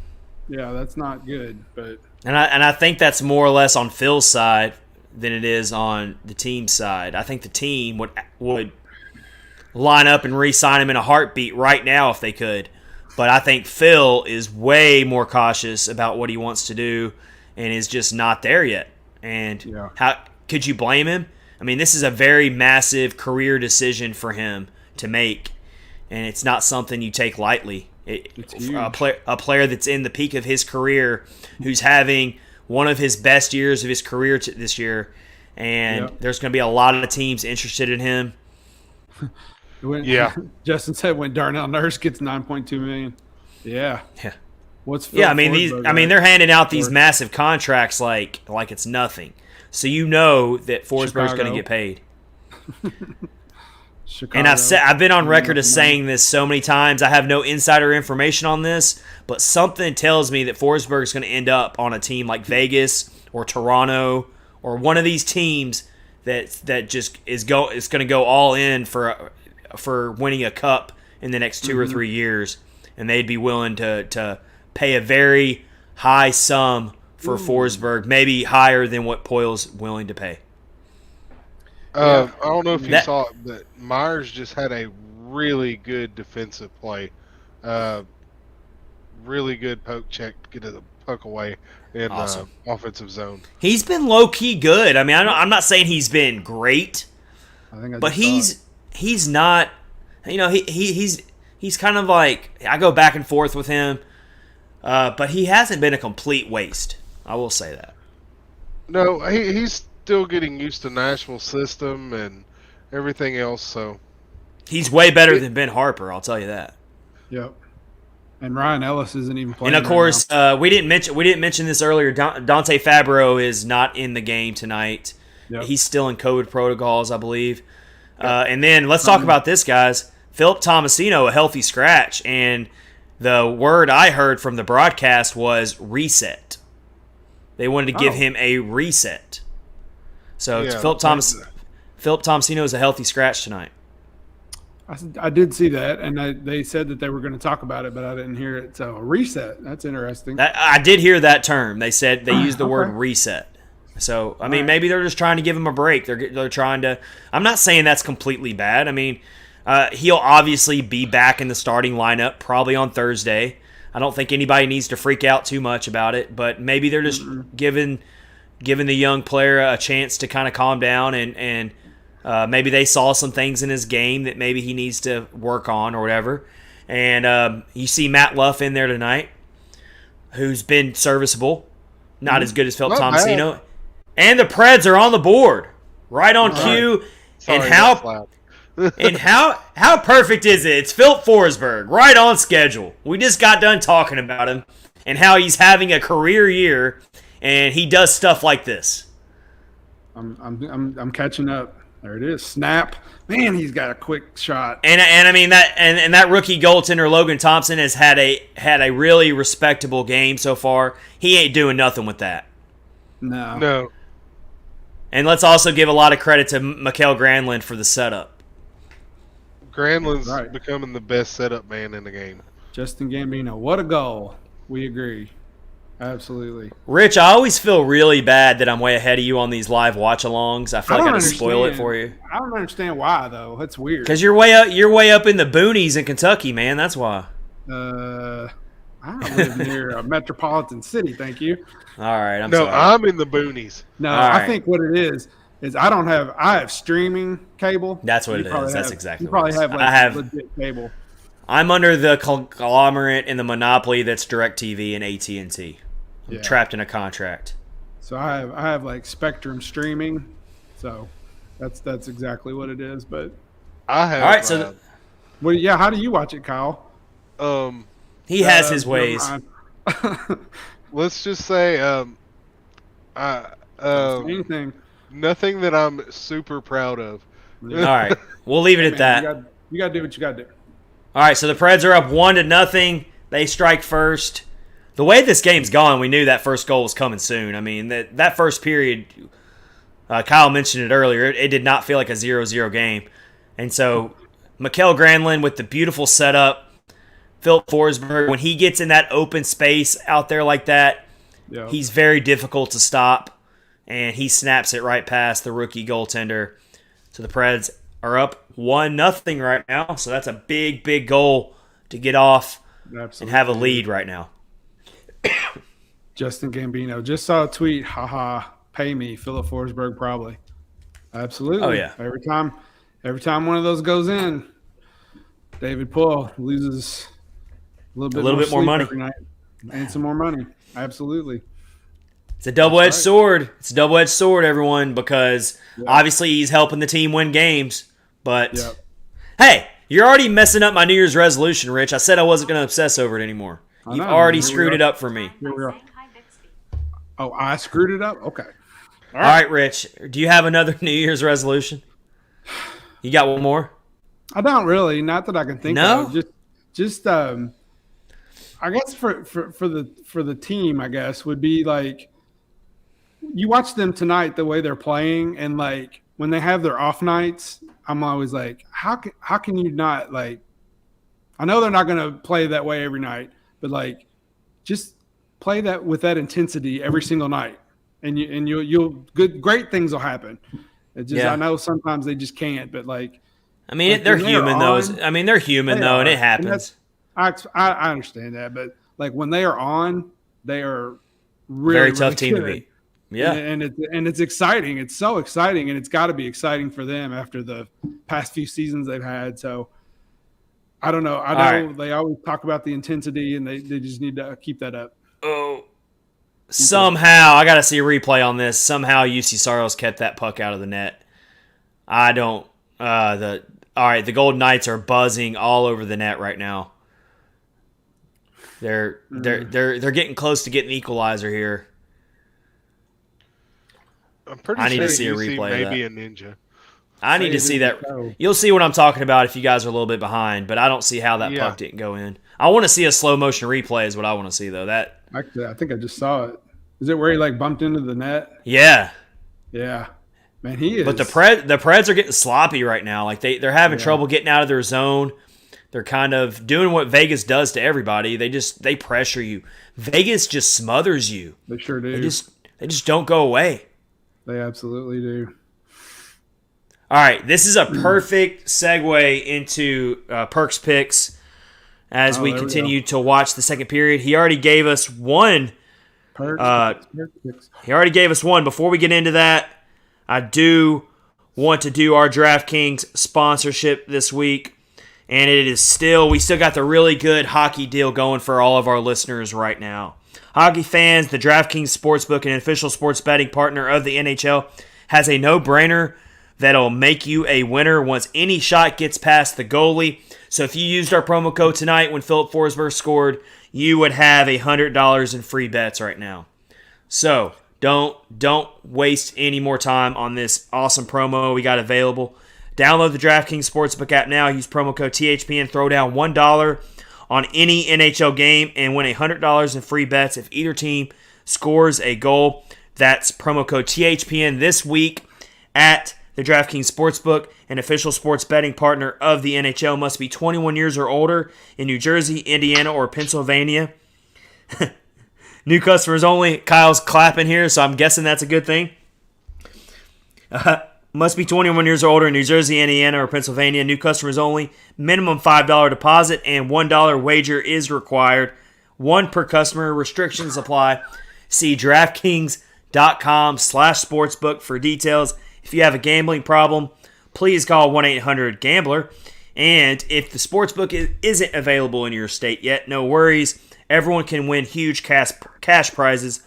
yeah, that's not good. But And I think that's more or less on Phil's side than it is on the team's side. I think the team would line up and re-sign him in a heartbeat right now if they could. But I think Phil is way more cautious about what he wants to do and is just not there yet. And how could you blame him? I mean, this is a very massive career decision for him to make, and it's not something you take lightly. A player that's in the peak of his career, who's having one of his best years of his career this year, and there's going to be a lot of teams interested in him. Justin said when Darnell Nurse gets $9.2 million. Yeah. What's Phil I mean they're handing out these massive contracts like it's nothing. So you know that Forsberg's going to get paid. And I've been on record as saying this so many times. I have no insider information on this, but something tells me that Forsberg's going to end up on a team like Vegas or Toronto or one of these teams that just is going to go all in for winning a cup in the next 2 or 3 years, and they'd be willing to pay a very high sum for Forsberg, maybe higher than what Poile's willing to pay. I don't know if you saw it, but Myers just had a really good defensive play. Really good poke check to get the puck away in the offensive zone. He's been low-key good. I mean, I'm not saying he's been great, but he's not. You know, he's kind of like, I go back and forth with him, but he hasn't been a complete waste. I will say that. No, he's still getting used to Nashville's system and everything else. So he's way better than Ben Harper. I'll tell you that. Yep. And Ryan Ellis isn't even playing. And of course, we didn't mention this earlier. Dante Fabro is not in the game tonight. Yep. He's still in COVID protocols, I believe. Yep. And then let's talk about this, guys. Philip Tomasino, a healthy scratch, and the word I heard from the broadcast was reset. They wanted to give him a reset. So Philip Tomasino is a healthy scratch tonight. I did see that, and they said that they were going to talk about it, but I didn't hear it. So a reset, that's interesting. I did hear that term. They said they used the word reset. So I mean, maybe they're just trying to give him a break. They're trying to. I'm not saying that's completely bad. I mean, He'll obviously be back in the starting lineup probably on Thursday. I don't think anybody needs to freak out too much about it, but maybe they're just giving the young player a chance to kind of calm down and maybe they saw some things in his game that maybe he needs to work on or whatever. And you see Matt Luff in there tonight, who's been serviceable, not as good as Philip Tomasino. And the Preds are on the board, right on cue. Sorry, And how perfect is it? It's Philip Forsberg, right on schedule. We just got done talking about him and how he's having a career year, and he does stuff like this. I'm catching up. There it is. Snap. Man, he's got a quick shot. And I mean that rookie goaltender Logan Thompson has had a really respectable game so far. He ain't doing nothing with that. No. And let's also give a lot of credit to Mikael Granlund for the setup. Granlund's becoming the best setup man in the game. Justin Gambino, what a goal. We agree. Absolutely. Rich, I always feel really bad that I'm way ahead of you on these live watch-alongs. I feel like I gotta spoil it for you. I don't understand why, though. That's weird. Because you're way up in the boonies in Kentucky, man. That's why. I don't live near a metropolitan city, thank you. All right, I'm sorry. No, I'm in the boonies. No, All I right. think what it is I have streaming cable. That's what it is. That's exactly you what it probably is. have legit cable. I'm under the conglomerate and the monopoly that's DirecTV and AT&T. I'm trapped in a contract. So I have like Spectrum streaming. So that's exactly what it is. But I have. All right, so how do you watch it, Kyle? he has his ways. Let's just say Anything. nothing that I'm super proud of. All right, we'll leave it at that. You got to do what you got to do. All right, so the Preds are up 1-0. They strike first. The way this game's gone, we knew that first goal was coming soon. I mean, that first period, Kyle mentioned it earlier, it did not feel like a 0-0 game. And so, Mikael Granlund with the beautiful setup, Philip Forsberg, when he gets in that open space out there like that, he's very difficult to stop, and he snaps it right past the rookie goaltender. So the Preds are up 1-0 right now, so that's a big, big goal to get off and have a lead right now. Justin Gambino. Just saw a tweet. Haha. Pay me. Philip Forsberg probably. Absolutely. Oh, yeah. Every time one of those goes in, David Poole loses a little bit more money every night and some more money. Absolutely. It's a double-edged sword. It's a double-edged sword, everyone, because obviously he's helping the team win games. But, hey, you're already messing up my New Year's resolution, Rich. I said I wasn't going to obsess over it anymore. You've already screwed it up for me. Oh, I screwed it up? Okay. All right, Rich. Do you have another New Year's resolution? You got one more? I don't really. Not that I can think No? of. Just I guess for the team, I guess, would be like you watch them tonight the way they're playing, and like when they have their off nights, I'm always like, how can you not, like, I know they're not going to play that way every night, but like just play that with that intensity every single night, and you'll great things will happen. It just I know sometimes they just can't, but like I mean, they're human though. They're human though, and it happens. I understand that, but like when they are on, they are really very tough really team good. to beat. Yeah, and it's exciting. It's so exciting, and it's got to be exciting for them after the past few seasons they've had. So I don't know. I know they always talk about the intensity, and they just need to keep that up. Oh, somehow I got to see a replay on this. Somehow UC Saros kept that puck out of the net. I don't. All right, the Golden Knights are buzzing all over the net right now. They're getting close to getting the equalizer here. I'm pretty I need sure to see a replay of maybe that. a ninja. I need to see that. You'll see what I'm talking about if you guys are a little bit behind, but I don't see how that puck didn't go in. I want to see a slow motion replay is what I want to see, though. That Actually, I think I just saw it. Is it where he like bumped into the net? Yeah. Yeah. Man, he is. But the Preds are getting sloppy right now. Like they're having trouble getting out of their zone. They're kind of doing what Vegas does to everybody. They pressure you. Vegas just smothers you. They sure do. They just don't go away. They absolutely do. All right, this is a perfect segue into Perk's picks as we continue to watch the second period. He already gave us one. He already gave us one. Before we get into that, I do want to do our DraftKings sponsorship this week. And we still got the really good hockey deal going for all of our listeners right now. Hockey fans, the DraftKings Sportsbook, an official sports betting partner of the NHL, has a no-brainer that'll make you a winner once any shot gets past the goalie. So if you used our promo code tonight when Philip Forsberg scored, you would have $100 in free bets right now. So don't waste any more time on this awesome promo we got available. Download the DraftKings Sportsbook app now. Use promo code THPN. Throw down $1 on any NHL game and win $100 in free bets if either team scores a goal. That's promo code THPN this week at the DraftKings Sportsbook, an official sports betting partner of the NHL. Must be 21 years or older in New Jersey, Indiana, or Pennsylvania. New customers only. Kyle's clapping here, so I'm guessing that's a good thing. Must be 21 years or older in New Jersey, Indiana, or Pennsylvania. New customers only. Minimum $5 deposit and $1 wager is required. One per customer. Restrictions apply. See DraftKings.com/sportsbook for details. If you have a gambling problem, please call 1-800-GAMBLER. And if the sportsbook isn't available in your state yet, no worries. Everyone can win huge cash prizes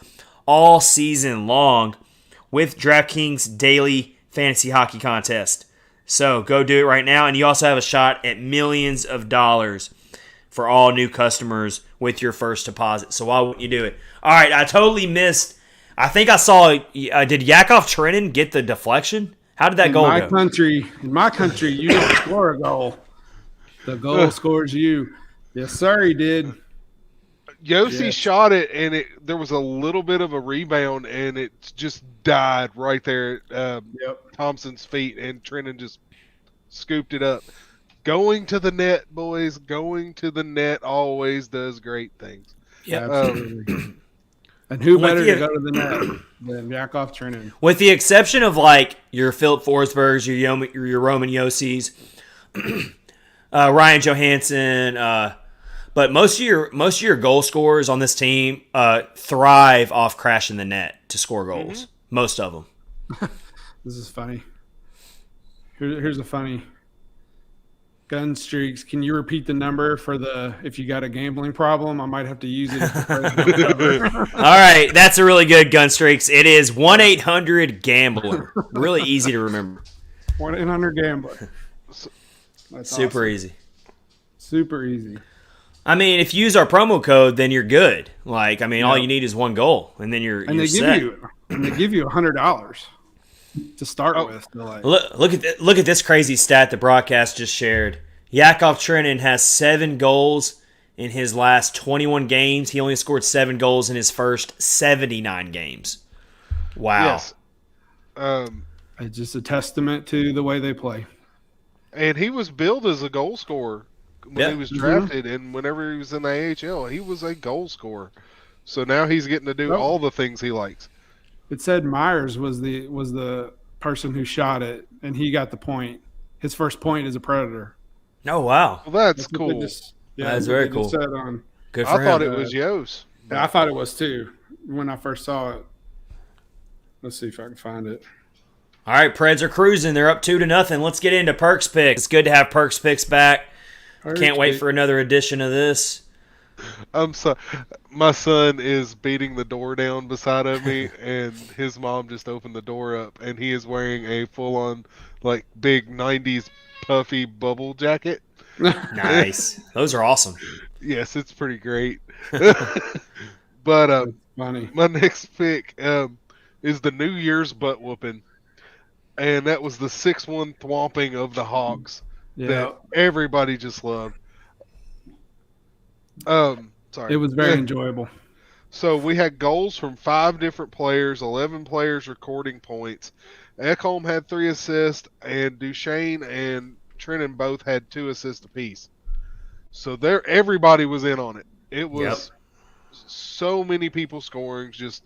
all season long with DraftKings Daily Fantasy Hockey Contest. So go do it right now. And you also have a shot at millions of dollars for all new customers with your first deposit. So why wouldn't you do it? All right, I totally missed. I think I saw, did Yakov Trenin get the deflection? How did that goal go? In my country, you didn't score a goal. The goal scores you. Yes, sir, he did. Yossi shot it, and there was a little bit of a rebound, and it just died right there at Thompson's feet, and Trenton just scooped it up. Going to the net, boys. Going to the net always does great things. Yeah, absolutely. And who better to go to the net than Yakov Trenin? With the exception of like your Philip Forsbergs, your Roman Yossis, Ryan Johansson, but most of your goal scorers on this team thrive off crashing the net to score goals. Mm-hmm. Most of them. This is funny. Here's a funny gun streaks. Can you repeat the number for if you got a gambling problem? I might have to use it. All right, that's a really good gun streaks. It is 1-800-GAMBLER. Really easy to remember. 1-800-GAMBLER. That's super awesome. Easy. Super easy. I mean, if you use our promo code, then you're good. Like, I mean, all you need is one goal, and then you're set. They give you $100 to start with. Like, look at this crazy stat the broadcast just shared. Yakov Trenin has 7 goals in his last 21 games. He only scored 7 goals in his first 79 games. Wow. Yes. It's just a testament to the way they play. And he was billed as a goal scorer when he was drafted, and whenever he was in the AHL, he was a goal scorer. So now he's getting to do all the things he likes. It said Myers was the person who shot it, and he got the point. His first point is a Predator. Oh, wow. Well, that's cool. That's very cool. Good for him. I thought it was Yos. Yeah, I thought it was too when I first saw it. Let's see if I can find it. All right, Preds are cruising. They're up 2-0. Let's get into Perk's picks. It's good to have Perk's picks back. Can't wait for another edition of this. I'm sorry. My son is beating the door down beside of me, and his mom just opened the door up, and he is wearing a full-on, like, big 90s puffy bubble jacket. Nice. Those are awesome. Yes, it's pretty great. But funny. My next pick is the New Year's butt whooping, and that was the 6-1 thwomping of the Hawks that everybody just loved. Sorry. It was very enjoyable. So we had goals from 5 different players, 11 players recording points. Ekholm had 3 assists, and Duchesne and Trenton both had 2 assists apiece. So everybody was in on it. It was so many people scoring. Just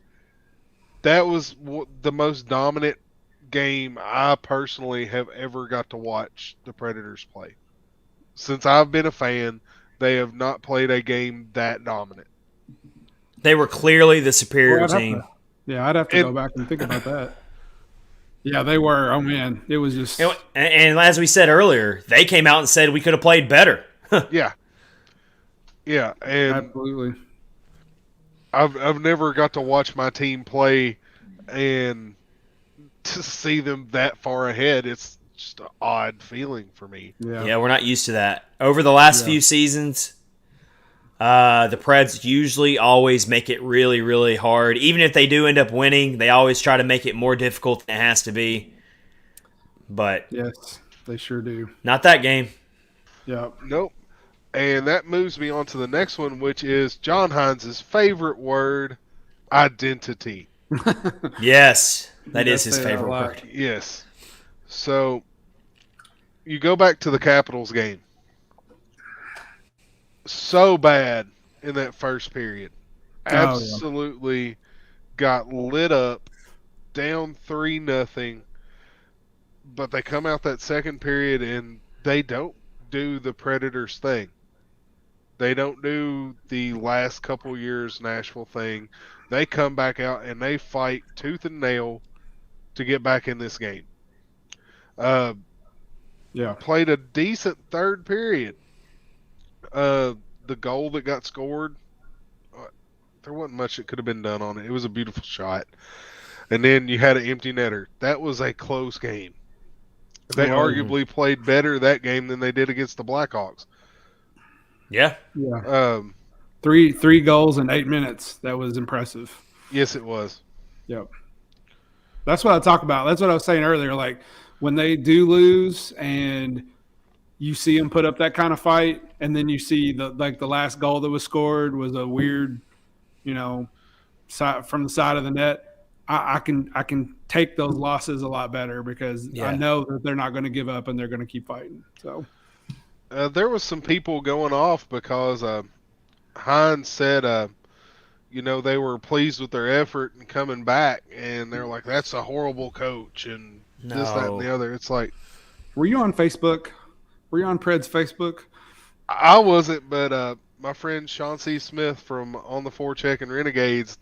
that was the most dominant game I personally have ever got to watch the Predators play. Since I've been a fan, they have not played a game that dominant. They were clearly the superior Well, team. I'd have to go back and think about that. Yeah, they were. Oh, man. It was just. And as we said earlier, they came out and said we could have played better. Yeah. Yeah. And absolutely. I've never got to watch my team play and to see them that far ahead. It's just an odd feeling for me. Yeah, we're not used to that. Over the last few seasons, the Preds usually always make it really, really hard. Even if they do end up winning, they always try to make it more difficult than it has to be. But yes, they sure do. Not that game. Yeah. Nope. And that moves me on to the next one, which is John Hines' favorite word, identity. Yes, that is his favorite word. Yes. So, you go back to the Capitals game. So bad in that first period. Absolutely got lit up, down 3-0. But they come out that second period and they don't do the Predators thing. They don't do the last couple years Nashville thing. They come back out and they fight tooth and nail to get back in this game. Played a decent third period. The goal that got scored, there wasn't much that could have been done on it. It was a beautiful shot. And then you had an empty netter. That was a close game. They arguably played better that game than they did against the Blackhawks. Yeah. Yeah. Three goals in 8 minutes. That was impressive. Yes, it was. Yep. That's what I talk about. That's what I was saying earlier. Like when they do lose and you see them put up that kind of fight, and then you see the last goal that was scored was a weird, side, from the side of the net. I can take those losses a lot better because I know that they're not going to give up and they're going to keep fighting. So there was some people going off because Hines said, they were pleased with their effort and coming back, and they're like, "That's a horrible coach," and this, that, and the other. It's like, were you on Facebook? Were you on Preds Facebook? I wasn't, but my friend Sean C. Smith from On the Forecheck and Renegades,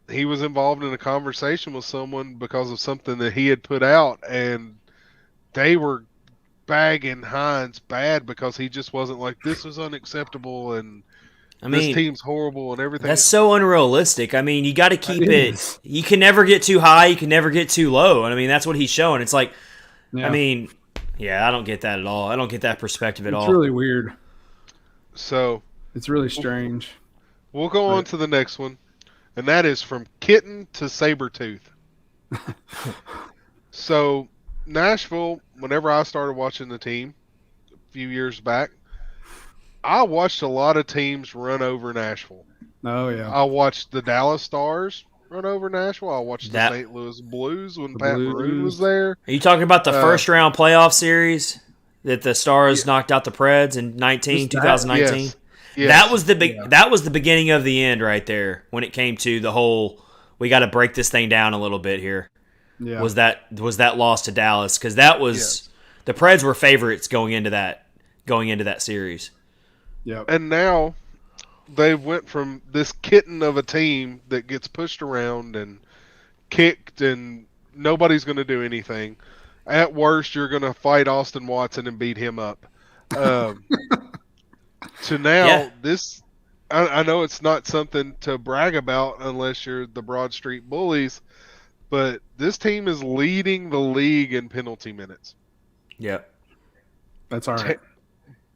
he was involved in a conversation with someone because of something that he had put out, and they were bagging Hines bad because he just wasn't like, this is unacceptable and this team's horrible and everything. That's so unrealistic. I mean, you got to keep it. You can never get too high. You can never get too low. And I mean, that's what he's showing. It's like, I mean, I don't get that at all. I don't get that perspective at all. It's really weird. So it's really strange. We'll go on to the next one. And that is from kitten to Sabretooth. So, Nashville, whenever I started watching the team a few years back, I watched a lot of teams run over Nashville. Oh, yeah. I watched the Dallas Stars run over Nashville. I watched the St. Louis Blues when Pat Maroon was there. Are you talking about the first-round playoff series that the Stars knocked out the Preds in 2019? Yes. Yes. That was the beginning of the end right there when it came to the whole we got to break this thing down a little bit here. Yeah. Was that loss to Dallas because that was the Preds were favorites going into that series. Yeah. And now they went from this kitten of a team that gets pushed around and kicked and nobody's going to do anything. At worst, you're going to fight Austin Watson and beat him up. To now, this, I know it's not something to brag about unless you're the Broad Street Bullies, but this team is leading the league in penalty minutes. Yeah. That's all right.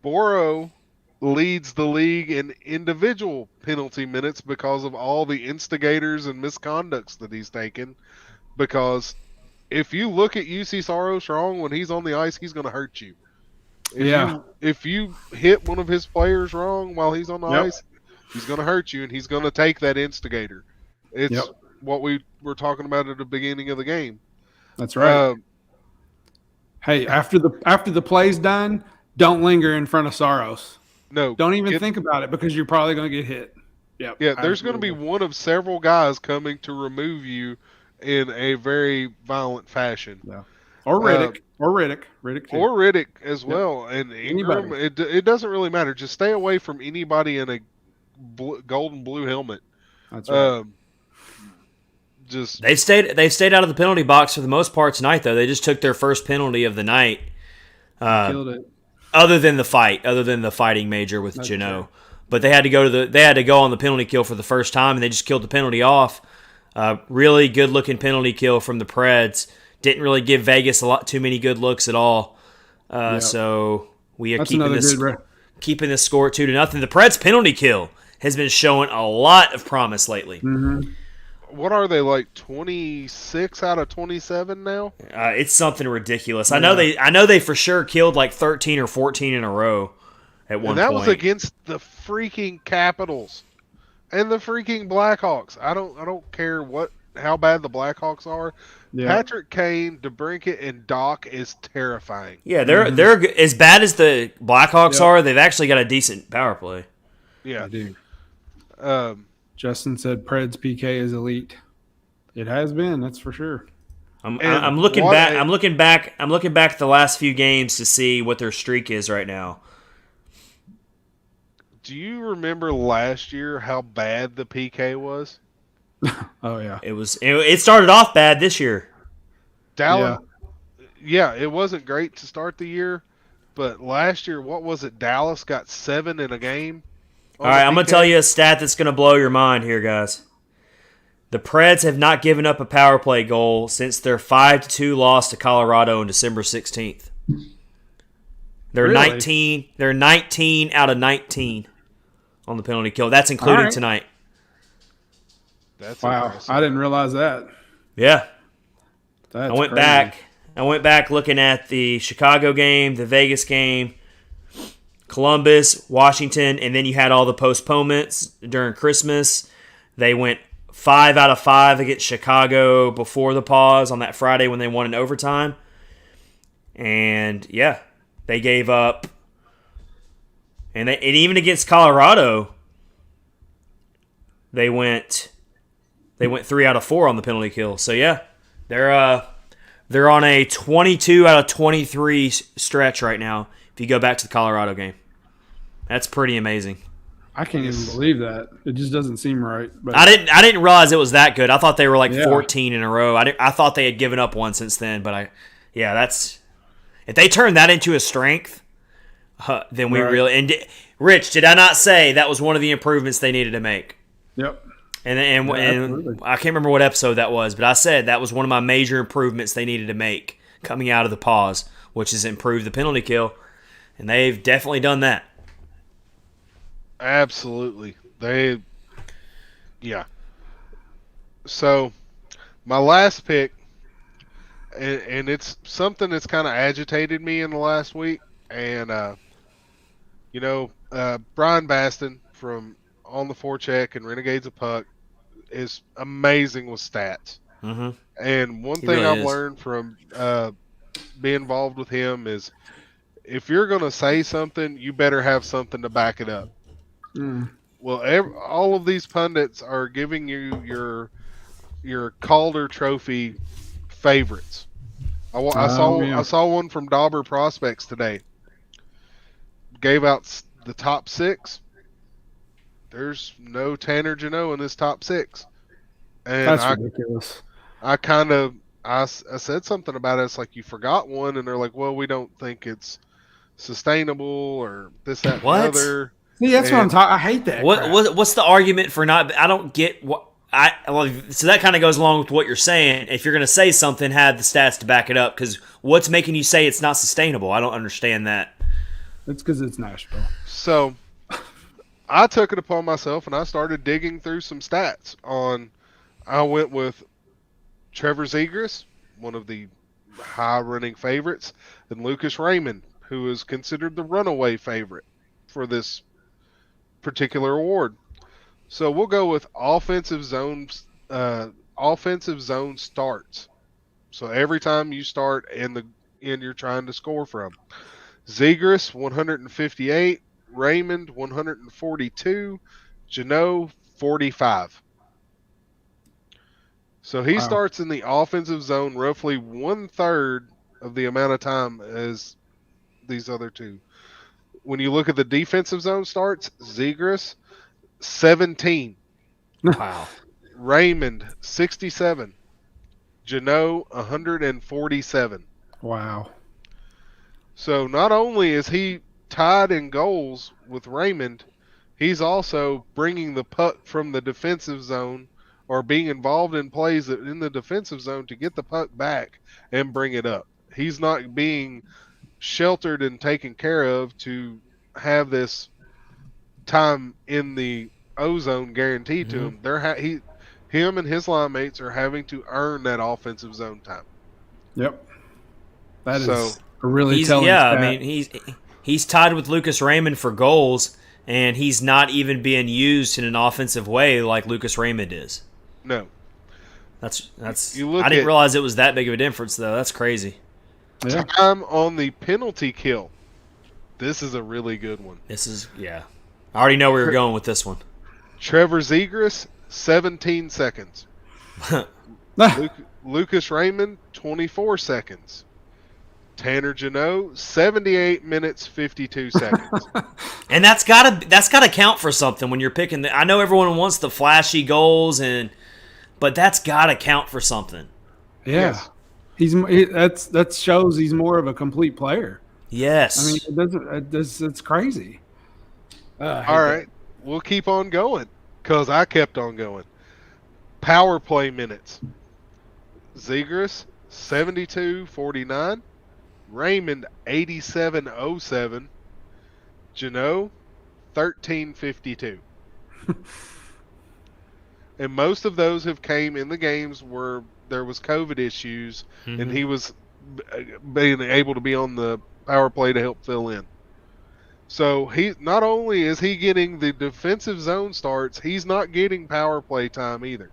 Boro leads the league in individual penalty minutes because of all the instigators and misconducts that he's taken. Because if you look at UC Saros wrong when he's on the ice, he's going to hurt you. If you hit one of his players wrong while he's on the ice, he's going to hurt you, and he's going to take that instigator. It's what we were talking about at the beginning of the game. That's right. Hey, after the play's done, don't linger in front of Saros. No. Don't even think about it because you're probably going to get hit. Yeah, there's going to be one of several guys coming to remove you in a very violent fashion. Yeah. Or Riddick. Riddick too. Or Riddick as well. And Ingram, it doesn't really matter. Just stay away from anybody in a gold and blue helmet. That's right. They've stayed out of the penalty box for the most part tonight, though. They just took their first penalty of the night. Killed it. Other than the fighting major with Geno. But they had to go on the penalty kill for the first time, and they just killed the penalty off. Really good looking penalty kill from the Preds. Didn't really give Vegas too many good looks at all. So we are keeping this score at 2-0. The Preds penalty kill has been showing a lot of promise lately. Mm-hmm. What are they, like 26 out of 27 now? It's something ridiculous. Yeah. I know they for sure killed like 13 or 14 in a row at one point. And that was against the freaking Capitals and the freaking Blackhawks. I don't care how bad the Blackhawks are. Yeah. Patrick Kane, DeBrincat, and Doc is terrifying. Yeah, they're as bad as the Blackhawks are. They've actually got a decent power play. Yeah, they do. Justin said Preds PK is elite. It has been, that's for sure. I'm looking back at the last few games to see what their streak is right now. Do you remember last year how bad the PK was? Oh yeah. It started off bad this year. Dallas, yeah, it wasn't great to start the year, but last year, what was it? Dallas got 7 in a game. All right, I'm going to tell you a stat that's going to blow your mind here, guys. The Preds have not given up a power play goal since their 5-2 loss to Colorado on December 16th. They're really? They're 19 out of 19 on the penalty kill. That's including tonight. That's wow. Impressive. I didn't realize that. Yeah. That's I went crazy. back looking at the Chicago game, the Vegas game, Columbus, Washington, and then you had all the postponements during Christmas. They went 5 out of 5 against Chicago before the pause on that Friday when they won in overtime. And yeah, they gave up. And even against Colorado, they went 3 out of 4 on the penalty kill. So yeah, they're on a 22 out of 23 stretch right now. If you go back to the Colorado game, that's pretty amazing. I can't even believe that. It just doesn't seem right. But I didn't realize it was that good. I thought they were like 14 in a row. I thought they had given up one since then. But that's if they turn that into a strength, then we really. And Rich, did I not say that was one of the improvements they needed to make? Yep. And I can't remember what episode that was, but I said that was one of my major improvements they needed to make coming out of the pause, which is improve the penalty kill, and they've definitely done that. Absolutely. So, my last pick, and it's something that's kind of agitated me in the last week, and Brian Baston from On the Forecheck and Renegades of Puck is amazing with stats. Mm-hmm. And one thing I've learned from being involved with him is if you're going to say something, you better have something to back it up. Mm. Well, all of these pundits are giving you your Calder Trophy favorites. I saw one from Dauber Prospects today. Gave out the top 6. There's no Tanner Jeannot in this top 6. And that's ridiculous. I said something about it. It's like you forgot one, and they're like, well, we don't think it's sustainable or this, that, and the other. See, that's what I'm talking. I hate that. What's the argument for not? I don't get what so that kind of goes along with what you're saying. If you're going to say something, have the stats to back it up. Because what's making you say it's not sustainable? I don't understand that. It's because it's Nashville. So I took it upon myself and I started digging through some stats I went with Trevor Zegras, one of the high running favorites, and Lucas Raymond, who is considered the runaway favorite for this particular award. So we'll go with offensive zone starts. So every time you start and you're trying to score from. Zegras 158, Raymond 142, Jeannot 45. So he Wow. starts in the offensive zone roughly 1/3 of the amount of time, roughly 1/3 of the amount of time as these other two. When you look at the defensive zone starts, Zegras 17, Wow. Raymond 67, Jano 147. Wow. So not only is he tied in goals with Raymond, he's also bringing the puck from the defensive zone or being involved in plays in the defensive zone to get the puck back and bring it up. He's not being sheltered and taken care of to have this time in the ozone guaranteed to him. Him and his line mates are having to earn that offensive zone time. Yep. That is So, a really He's telling yeah. stat. I mean, he's tied with Lucas Raymond for goals, and he's not even being used in an offensive way like Lucas Raymond is. No. That's. You look I didn't at- realize it was that big of a difference, though. That's crazy. Yeah. Time on the penalty kill. This is a really good one. This is I already know where you're going with this one. Trevor Zegras, 17 seconds. Lucas Raymond, 24 seconds. Tanner Jano, 78 minutes, 52 seconds. And that's gotta count for something when you're picking. I know everyone wants the flashy goals, but that's gotta count for something. Yeah. Yes. That shows he's more of a complete player. Yes. I mean, it's crazy. All right, we'll keep on going because I kept on going. Power play minutes. Zegras, 72:49. Raymond, 87:07. Jano, 13:52. And most of those have came in the games where there was COVID issues and he was being able to be on the power play to help fill in. So he not only is he getting the defensive zone starts, he's not getting power play time either.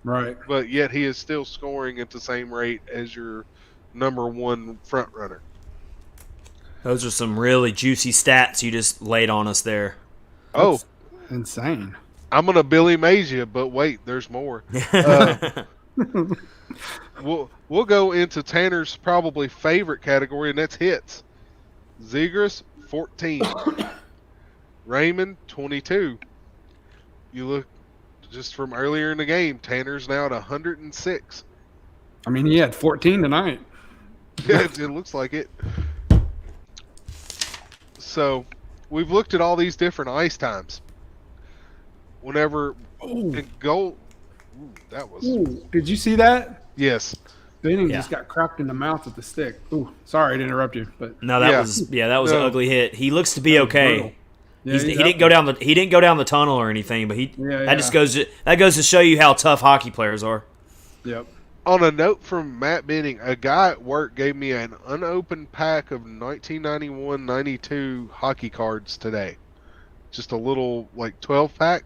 Right. But yet he is still scoring at the same rate as your number one front runner. Those are some really juicy stats you just laid on us there. Oh, Insane. I'm gonna Billy Mays you, but wait, there's more. We'll go into Tanner's probably favorite category, and that's hits. Zegras, 14. Raymond, 22. You look just from earlier in the game, Tanner's now at 106. I mean, he had 14 tonight. Yeah, it looks like it. So, we've looked at all these different ice times. Whenever in goal, that was Did you see that? yes. Benning Yeah. just got cracked in the mouth with the stick. Ooh, sorry to interrupt you, but No, that Yeah. was an No. ugly hit. He looks to be okay. brutal. Yeah, He didn't go down the tunnel or anything, but that goes to show you how tough hockey players are. Yep. On a note from Matt Benning, a guy at work gave me an unopened pack of 1991-92 hockey cards today. Just a little, 12-pack.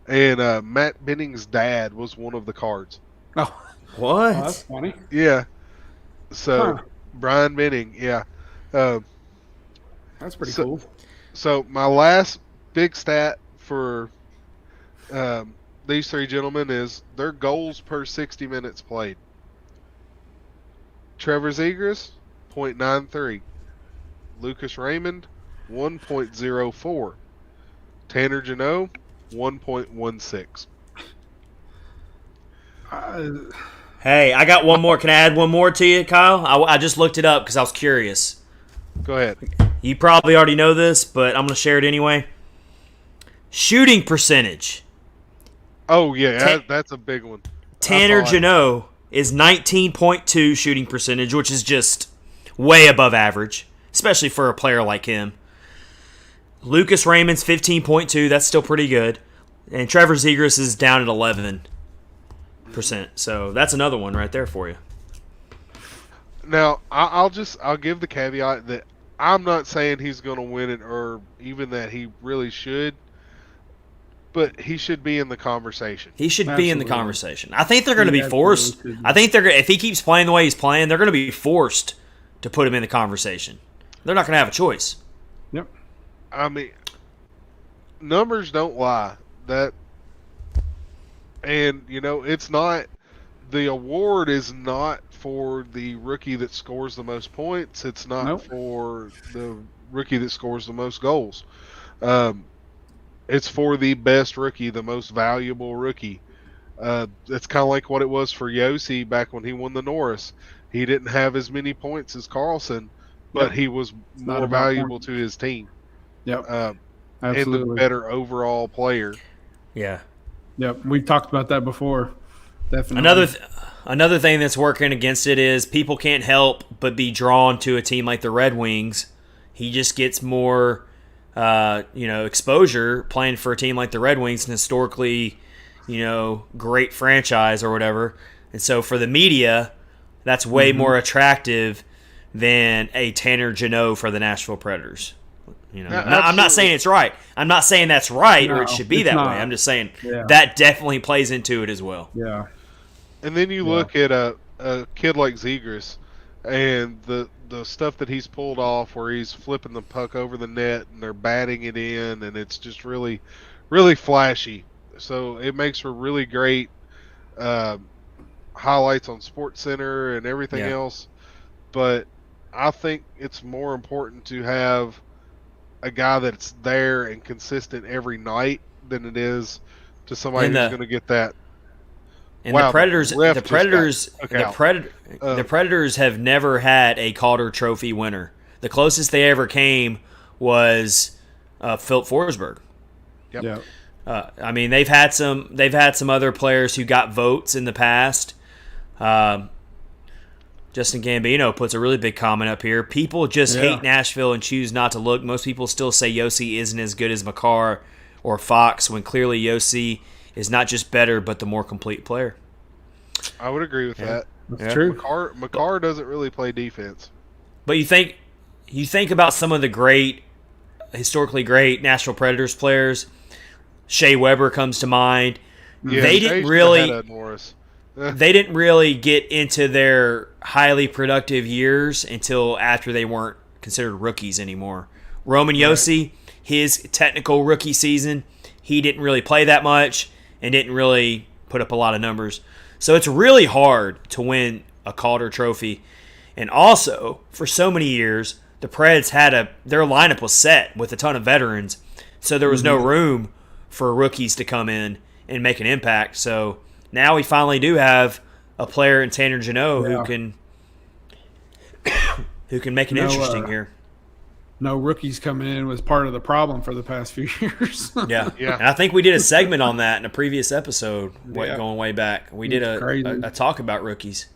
And Matt Benning's dad was one of the cards. Oh, What? that's funny. Yeah. So, Huh. Brian Benning, yeah. That's pretty So- cool. So, my last big stat for these three gentlemen is their goals per 60 minutes played. Trevor Zegras, 0.93. Lucas Raymond, 1.04. Tanner Jano, 1.16. Hey, I got one more. Can I add one more to you, Kyle? I just looked it up because I was curious. Go ahead. You probably already know this, but I'm going to share it anyway. Shooting percentage. Oh, yeah, that's a big one. Tanner I saw it. Jano is 19.2 shooting percentage, which is just way above average, especially for a player like him. Lucas Raymond's 15.2. That's still pretty good. And Trevor Zegras is down at 11%. So that's another one right there for you. Now, I'll give the caveat that I'm not saying he's going to win it or even that he really should, but he should be in the conversation. He should be in the Absolutely. conversation. I think they're going to He be forced. absolutely should. I think if he keeps playing the way he's playing, they're going to be forced to put him in the conversation. They're not going to have a choice. Yep. I mean, numbers don't lie. And it's not the award is not for the rookie that scores the most points. It's not Nope. for the rookie that scores the most goals. It's for the best rookie, the most valuable rookie. It's kind of like what it was for Yossi back when he won the Norris. He didn't have as many points as Carlson, but Yep. he was not more about valuable points. to his team. Yep. And the Absolutely. better overall player. Yeah. Yep. We've talked about that before. Definitely. Another thing that's working against it is people can't help but be drawn to a team like the Red Wings. He just gets more, exposure playing for a team like the Red Wings, and historically, great franchise or whatever. And so for the media, that's way more attractive than a Tanner Jeannot for the Nashville Predators. Yeah, I'm not saying it's right. I'm not saying that's right or it No, should be it's that not. way. I'm just saying Yeah. that definitely plays into it as well. Yeah. And then you look at a kid like Zegras and the stuff that he's pulled off where he's flipping the puck over the net and they're batting it in, and it's just really, really flashy. So it makes for really great highlights on SportsCenter and everything Yeah. else. But I think it's more important to have a guy that's there and consistent every night than it is to somebody And who's going to get that. And Wow, the Predators, the ref the just Predators, got the, took Pred, out. the Predators have never had a Calder Trophy winner. The closest they ever came was Philip Forsberg. Yep. Yep. I mean, they've had some other players who got votes in the past. Justin Gambino puts a really big comment up here. People just hate Nashville and choose not to look. Most people still say Yossi isn't as good as Makar or Fox, when clearly Yossi is not just better, but the more complete player. I would agree with that. That's true. Makar doesn't really play defense. But you think about some of the historically great Nashville Predators players. Shea Weber comes to mind. Yeah, They Shea didn't should really have had a Norris. they didn't really get into their highly productive years until after they weren't considered rookies anymore. Roman Yossi, his technical rookie season, he didn't really play that much and didn't really put up a lot of numbers. So it's really hard to win a Calder Trophy. And also, for so many years, the Preds their lineup was set with a ton of veterans, so there was no room for rookies to come in and make an impact. So now we finally do have a player in Tanner Jeannot who can make it interesting here. No rookies coming in was part of the problem for the past few years. Yeah. Yeah. And I think we did a segment on that in a previous episode, Yeah. going way back. We did a talk about rookies.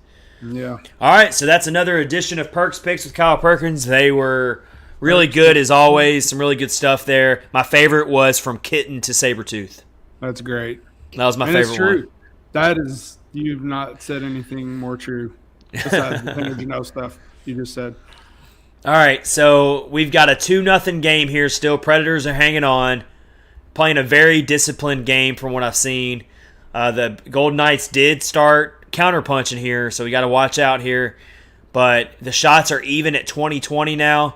Yeah. All right, so that's another edition of Perk's Picks with Kyle Perkins. They were really good as always. Some really good stuff there. My favorite was From Kitten to Sabretooth. That's great. That was my And favorite it's true. one. That is, you've not said anything more true besides the Tanner Jeannot stuff you just said. All right, so we've got a 2-0 game here still. Predators are hanging on, playing a very disciplined game from what I've seen. The Golden Knights did start counterpunching here, so we got to watch out here. But the shots are even at 20-20 now,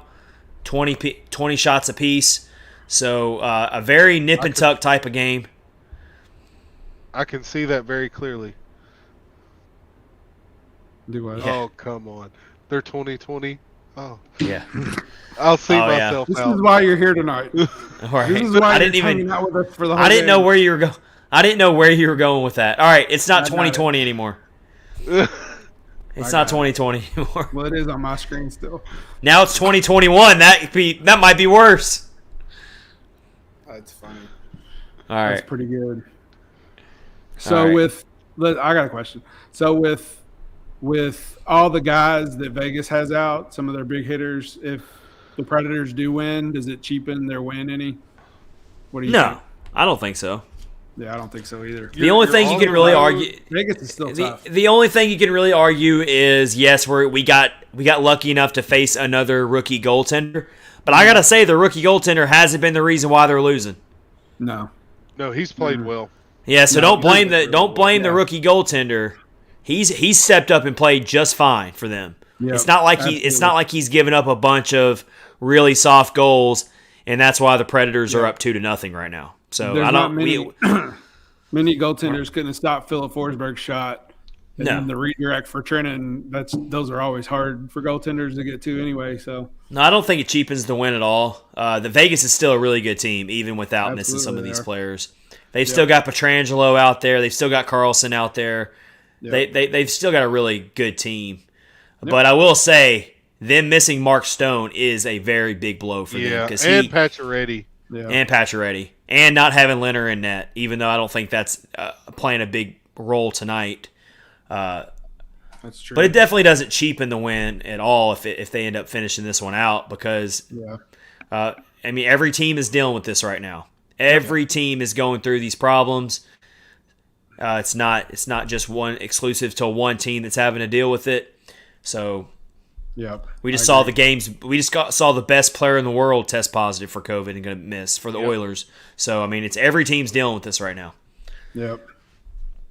20 shots apiece. So a very nip-and-tuck type of game. I can see that very clearly. Do I? Oh, come on. They're 2020. Oh, Yeah. I'll see Oh, yeah. myself This out. is why you're here tonight. All right. This is why I you're didn't hanging even. out with us for the whole I didn't know game. where you were going. I didn't know where you were going with that. All right, it's not I got 2020 anymore. It's not 2020 anymore. Well, it is on my screen still. Now it's 2021. That might be worse. That's funny. All That's right. pretty good. So right. I got a question. So with all the guys that Vegas has out, some of their big hitters, if the Predators do win, does it cheapen their win any? What do you think? No, I don't think so. Yeah, I don't think so either. The only thing you can really argue. Vegas is still tough. The only thing you can really argue is yes, we got lucky enough to face another rookie goaltender, but I gotta say the rookie goaltender hasn't been the reason why they're losing. No. No, he's played well. Yeah, so No, don't blame you're- the rookie goaltender. He's stepped up and played just fine for them. Yeah, it's not like he's given up a bunch of really soft goals, and that's why the Predators are up 2-0 right now. So There's I not don't. many goaltenders couldn't have stopped Philip Forsberg's shot And No. then the redirect for Trenton, those are always hard for goaltenders to get to anyway. So No, I don't think it cheapens the win at all. The Vegas is still a really good team, even without missing some of Absolutely these are. players. They've still got Petrangelo out there. They've still got Carlson out there. Yep. They've still got a really good team. But I will say, them missing Mark Stone is a very big blow for them. And Pacioretty. Yeah. And Pacioretty. And not having Leonard in net, even though I don't think that's playing a big role tonight. That's true. But it definitely doesn't cheapen the win at all if they end up finishing this one out because, every team is dealing with this right now. Every team is going through these problems. It's not just one exclusive to one team that's having to deal with it. So we just saw the games. We just saw the best player in the world test positive for COVID and going to miss for the Oilers. So it's every team's dealing with this right now. Yep,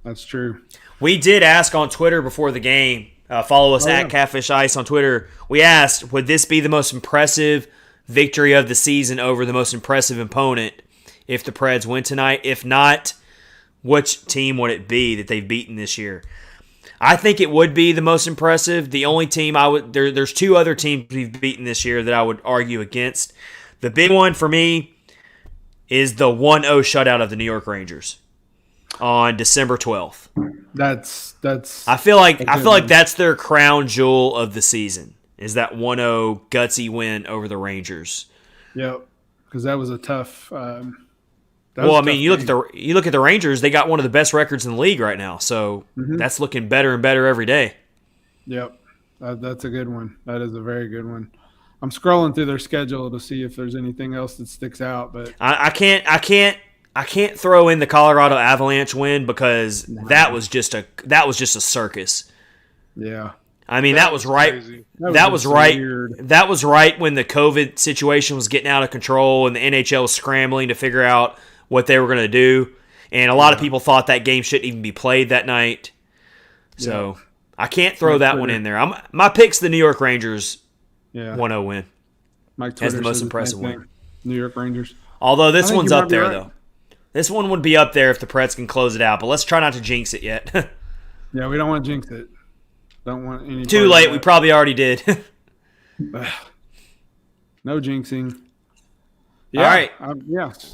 that's true. We did ask on Twitter before the game. Follow us at Catfish Ice on Twitter. We asked, would this be the most impressive victory of the season over the most impressive opponent if the Preds win tonight? If not, which team would it be that they've beaten this year? I think it would be the most impressive. The only team there's two other teams we've beaten this year that I would argue against. The big one for me is the 1-0 shutout of the New York Rangers on December 12th. I feel like that's their crown jewel of the season. Is that 1-0 gutsy win over the Rangers? Yep, because that was a tough. You look at the Rangers. They got one of the best records in the league right now. So that's looking better and better every day. Yep, that's a good one. That is a very good one. I'm scrolling through their schedule to see if there's anything else that sticks out, but I can't throw in the Colorado Avalanche win because that was just a circus. Yeah. That was right. Crazy. That was right. Weird. That was right when the COVID situation was getting out of control and the NHL was scrambling to figure out what they were going to do. And a lot of people thought that game shouldn't even be played that night. So I can't throw that one in there. My pick's the New York Rangers 1-0 win. Mike as the Twitter most says impressive same thing. one. New York Rangers. Although this I think one's you might up be there, right. though. This one would be up there if the Preds can close it out. But let's try not to jinx it yet. Yeah, we don't want to jinx it. Don't want any. Too part of late. that. We probably already did. No jinxing. All right.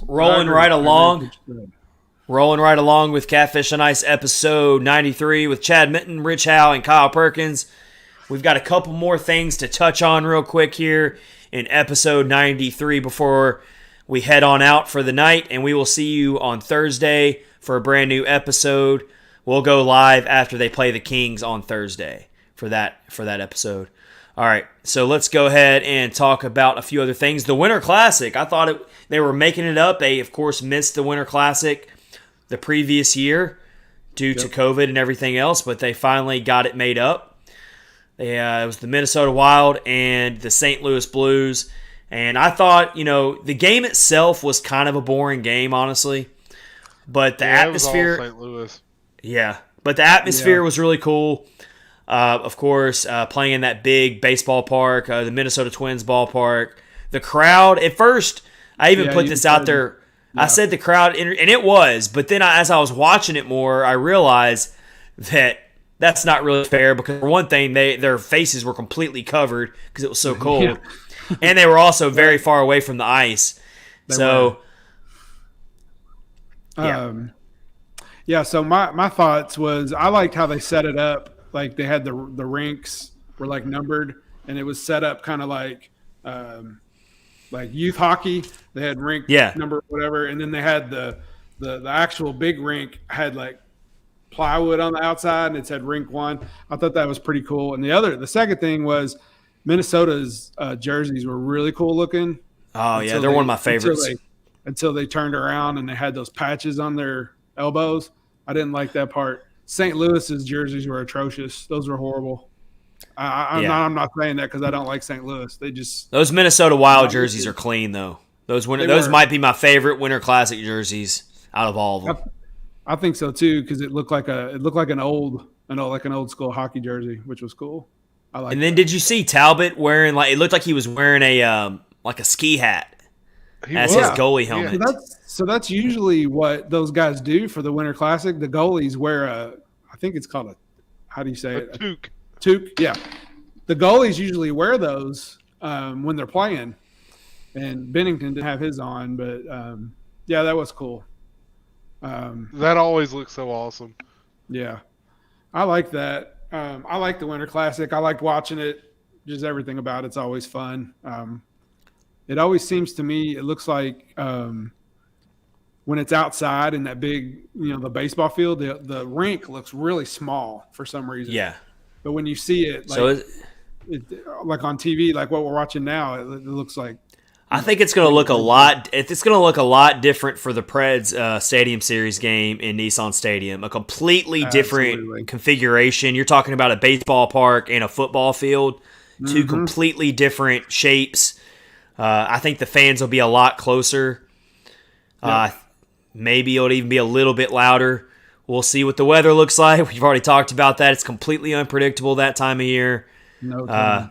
Rolling right along with Catfish on Ice episode 93 with Chad Minton, Rich Howe, and Kyle Perkins. We've got a couple more things to touch on real quick here in episode 93 before we head on out for the night, and we will see you on Thursday for a brand new episode. We'll go live after they play the Kings on Thursday for that episode. All right, so let's go ahead and talk about a few other things. The Winter Classic, I thought they were making it up. They, of course, missed the Winter Classic the previous year due to COVID and everything else, but they finally got it made up. It was the Minnesota Wild and the St. Louis Blues, and I thought, the game itself was kind of a boring game, honestly, but the atmosphere... It was all St. Louis. Yeah, but the atmosphere was really cool. Of course, playing in that big baseball park, the Minnesota Twins ballpark. The crowd, at first, I even put this out there. I said the crowd, and it was. But then as I was watching it more, I realized that that's not really fair because, for one thing, their faces were completely covered because it was so cold. And they were also very far away from the ice. So my thoughts was I liked how they set it up. Like they had the rinks were like numbered, and it was set up kind of like youth hockey. They had rink number whatever, and then they had the actual big rink had like plywood on the outside, and it said rink 1. I thought that was pretty cool. And the second thing was Minnesota's jerseys were really cool looking. Oh yeah, they're one of my favorites. Until they turned around and they had those patches on their elbows. I didn't like that part. St. Louis's jerseys were atrocious. Those were horrible. I'm not saying that because I don't like St. Louis. Those Minnesota Wild jerseys are clean though. Those might be my favorite Winter Classic jerseys out of all of them. I think so too because it looked like an old school hockey jersey, which was cool. I like. And then did you see Talbot wearing it looked like he was wearing a ski hat as his goalie helmet? Yeah. So that's usually what those guys do for the Winter Classic. The goalies wear I think it's called how do you say A it? toque. Toque, yeah. The goalies usually wear those when they're playing, and Bennington didn't have his on, but yeah, that was cool. That always looks so awesome. Yeah, I like that. I like the Winter Classic. I liked watching it. Just everything about it's always fun. It always seems to me it looks like when it's outside in that big, the baseball field, the rink looks really small for some reason. Yeah. But when you see it, like, like on TV, like what we're watching now, it looks like. I think it's going to look a lot. It's going to look a lot different for the Preds Stadium Series game in Nissan Stadium. A completely different configuration. You're talking about a baseball park and a football field, two completely different shapes. I think the fans will be a lot closer. Yep. Maybe it'll even be a little bit louder. We'll see what the weather looks like. We've already talked about that. It's completely unpredictable that time of year. No I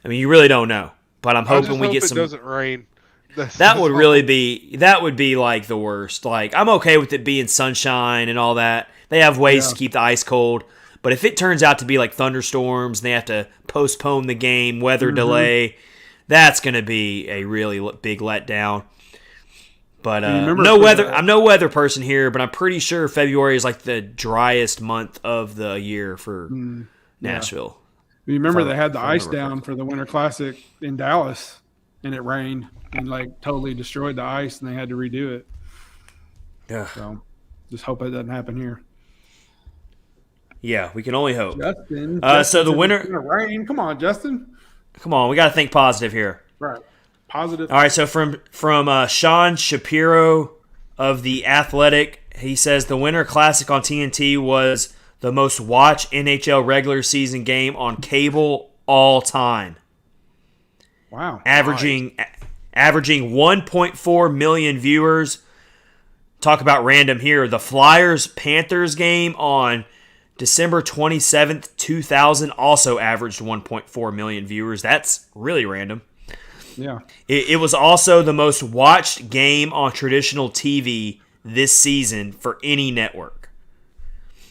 mean, you really don't know. But I'm hoping we get some. It doesn't rain. That would really be. That would be like the worst. Like, I'm okay with it being sunshine and all that. They have ways to keep the ice cold. But if it turns out to be like thunderstorms and they have to postpone the game, weather delay, that's going to be a really big letdown. But no weather. I'm no weather person here, but I'm pretty sure February is like the driest month of the year for Nashville. You remember they had the ice down for the Winter Classic in Dallas, and it rained and like totally destroyed the ice, and they had to redo it. Yeah. So just hope it doesn't happen here. Yeah, we can only hope. Justin so the winter. It's gonna rain. Come on, Justin. Come on, we got to think positive here. Right. Positive. All right, so from Sean Shapiro of The Athletic, he says the Winter Classic on TNT was the most watched NHL regular season game on cable all time. Wow. Averaging 1.4 million viewers. Talk about random here. The Flyers-Panthers game on December 27th, 2000 also averaged 1.4 million viewers. That's really random. Yeah. It was also the most watched game on traditional TV this season for any network.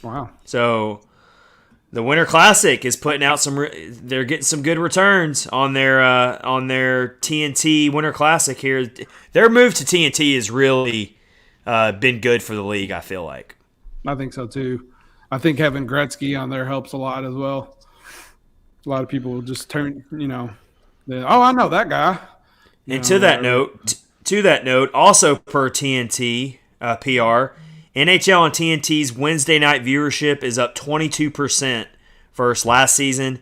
Wow. So the Winter Classic is putting out they're getting some good returns on their TNT Winter Classic here. Their move to TNT has really been good for the league, I feel like. I think so too. I think having Gretzky on there helps a lot as well. A lot of people will just turn, I know that guy. And to that note, also per TNT PR, NHL on TNT's Wednesday night viewership is up 22% versus last season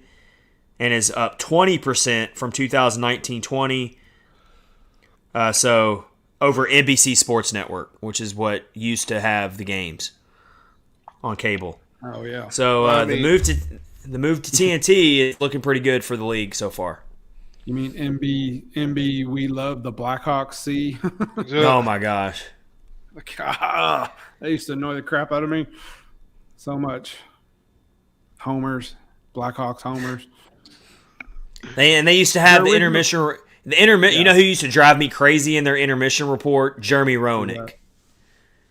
and is up 20% from 2019-20. So over NBC Sports Network, which is what used to have the games on cable. Oh yeah. So the move to TNT is looking pretty good for the league so far. You mean MB? We love the Blackhawks. See? Oh my gosh. They used to annoy the crap out of me so much. Homers, Blackhawks homers. They used to have the intermission. You know who used to drive me crazy in their intermission report? Jeremy Roenick.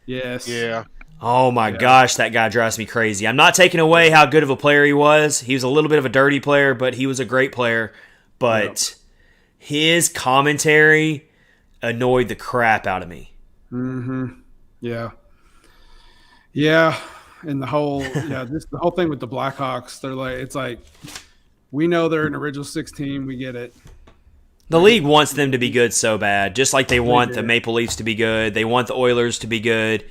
Yes. Yeah. Oh my gosh, that guy drives me crazy. I'm not taking away how good of a player he was. He was a little bit of a dirty player, but he was a great player. But his commentary annoyed the crap out of me. Mm-hmm. Yeah. Yeah. And the whole thing with the Blackhawks, it's like we know they're an original six team, we get it. The league wants them to be good so bad, just like they want the Maple Leafs to be good. They want the Oilers to be good.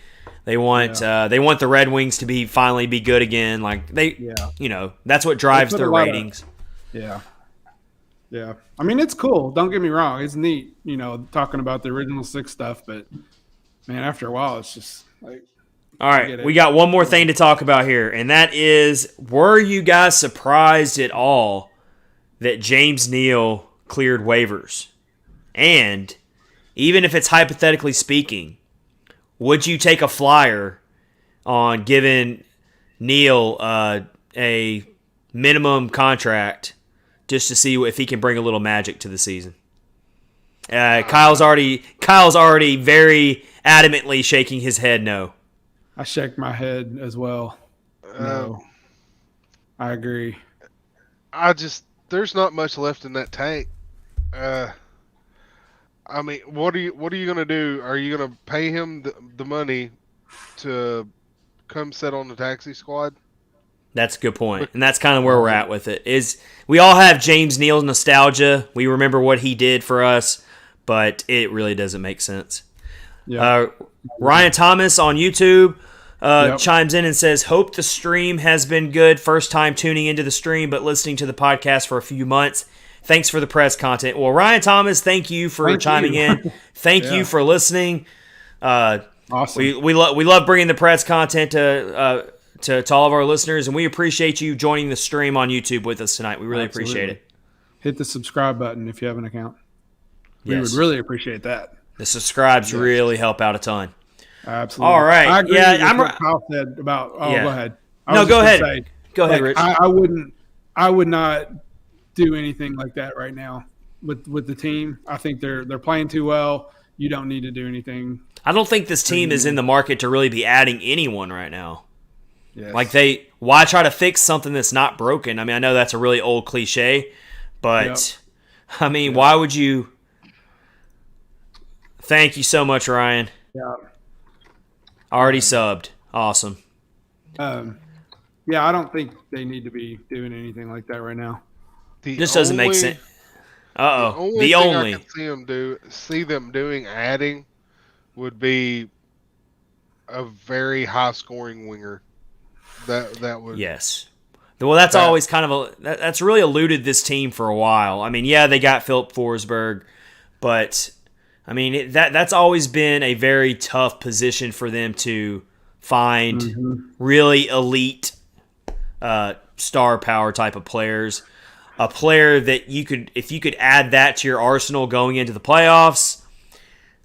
They want the Red Wings to finally be good again. Like that's what drives their ratings. Yeah. Yeah. I mean, it's cool. Don't get me wrong. It's neat, talking about the original six stuff, but man, after a while, it's just like. All right. We got one more thing to talk about here, and that is, were you guys surprised at all that James Neal cleared waivers? And even if it's hypothetically speaking, would you take a flyer on giving Neal a minimum contract just to see if he can bring a little magic to the season? Kyle's already very adamantly shaking his head no. I shake my head as well. No. I agree. There's not much left in that tank. I mean, what are you gonna do? Are you gonna pay him the money to come sit on the taxi squad? That's a good point, and that's kind of where we're at with it. Is we all have James Neal nostalgia. We remember what he did for us, but it really doesn't make sense. Yeah. Ryan Thomas on YouTube chimes in and says, "Hope the stream has been good. First time tuning into the stream, but listening to the podcast for a few months. Thanks for the press content." Well, Ryan Thomas, thank you for chiming in. Thank you for listening. Awesome. We love bringing the press content to all of our listeners, and we appreciate you joining the stream on YouTube with us tonight. We really appreciate it. Hit the subscribe button if you have an account. We Yes. would really appreciate that. The subscribes really help out a ton. Absolutely. All right. I agree Yeah, with what Kyle said about. Oh, Yeah. go ahead. No, go ahead. Go ahead, Rich. I would not do anything like that right now with the team. I think they're playing too well. You don't need to do anything. I don't think this team is in the market to really be adding anyone right now. Yes. Like why try to fix something that's not broken? I mean, I know that's a really old cliche, but I mean, why would you? Thank you so much, Ryan. Yeah. Already subbed. Awesome. Yeah, I don't think they need to be doing anything like that right now. This doesn't make sense. The only thing I can see them doing adding would be a very high scoring winger. That would Yes. Well, that's always kind of that's really eluded this team for a while. I mean, yeah, they got Philip Forsberg, but I mean that's always been a very tough position for them to find really elite star power type of players. A player that if you could add that to your arsenal going into the playoffs.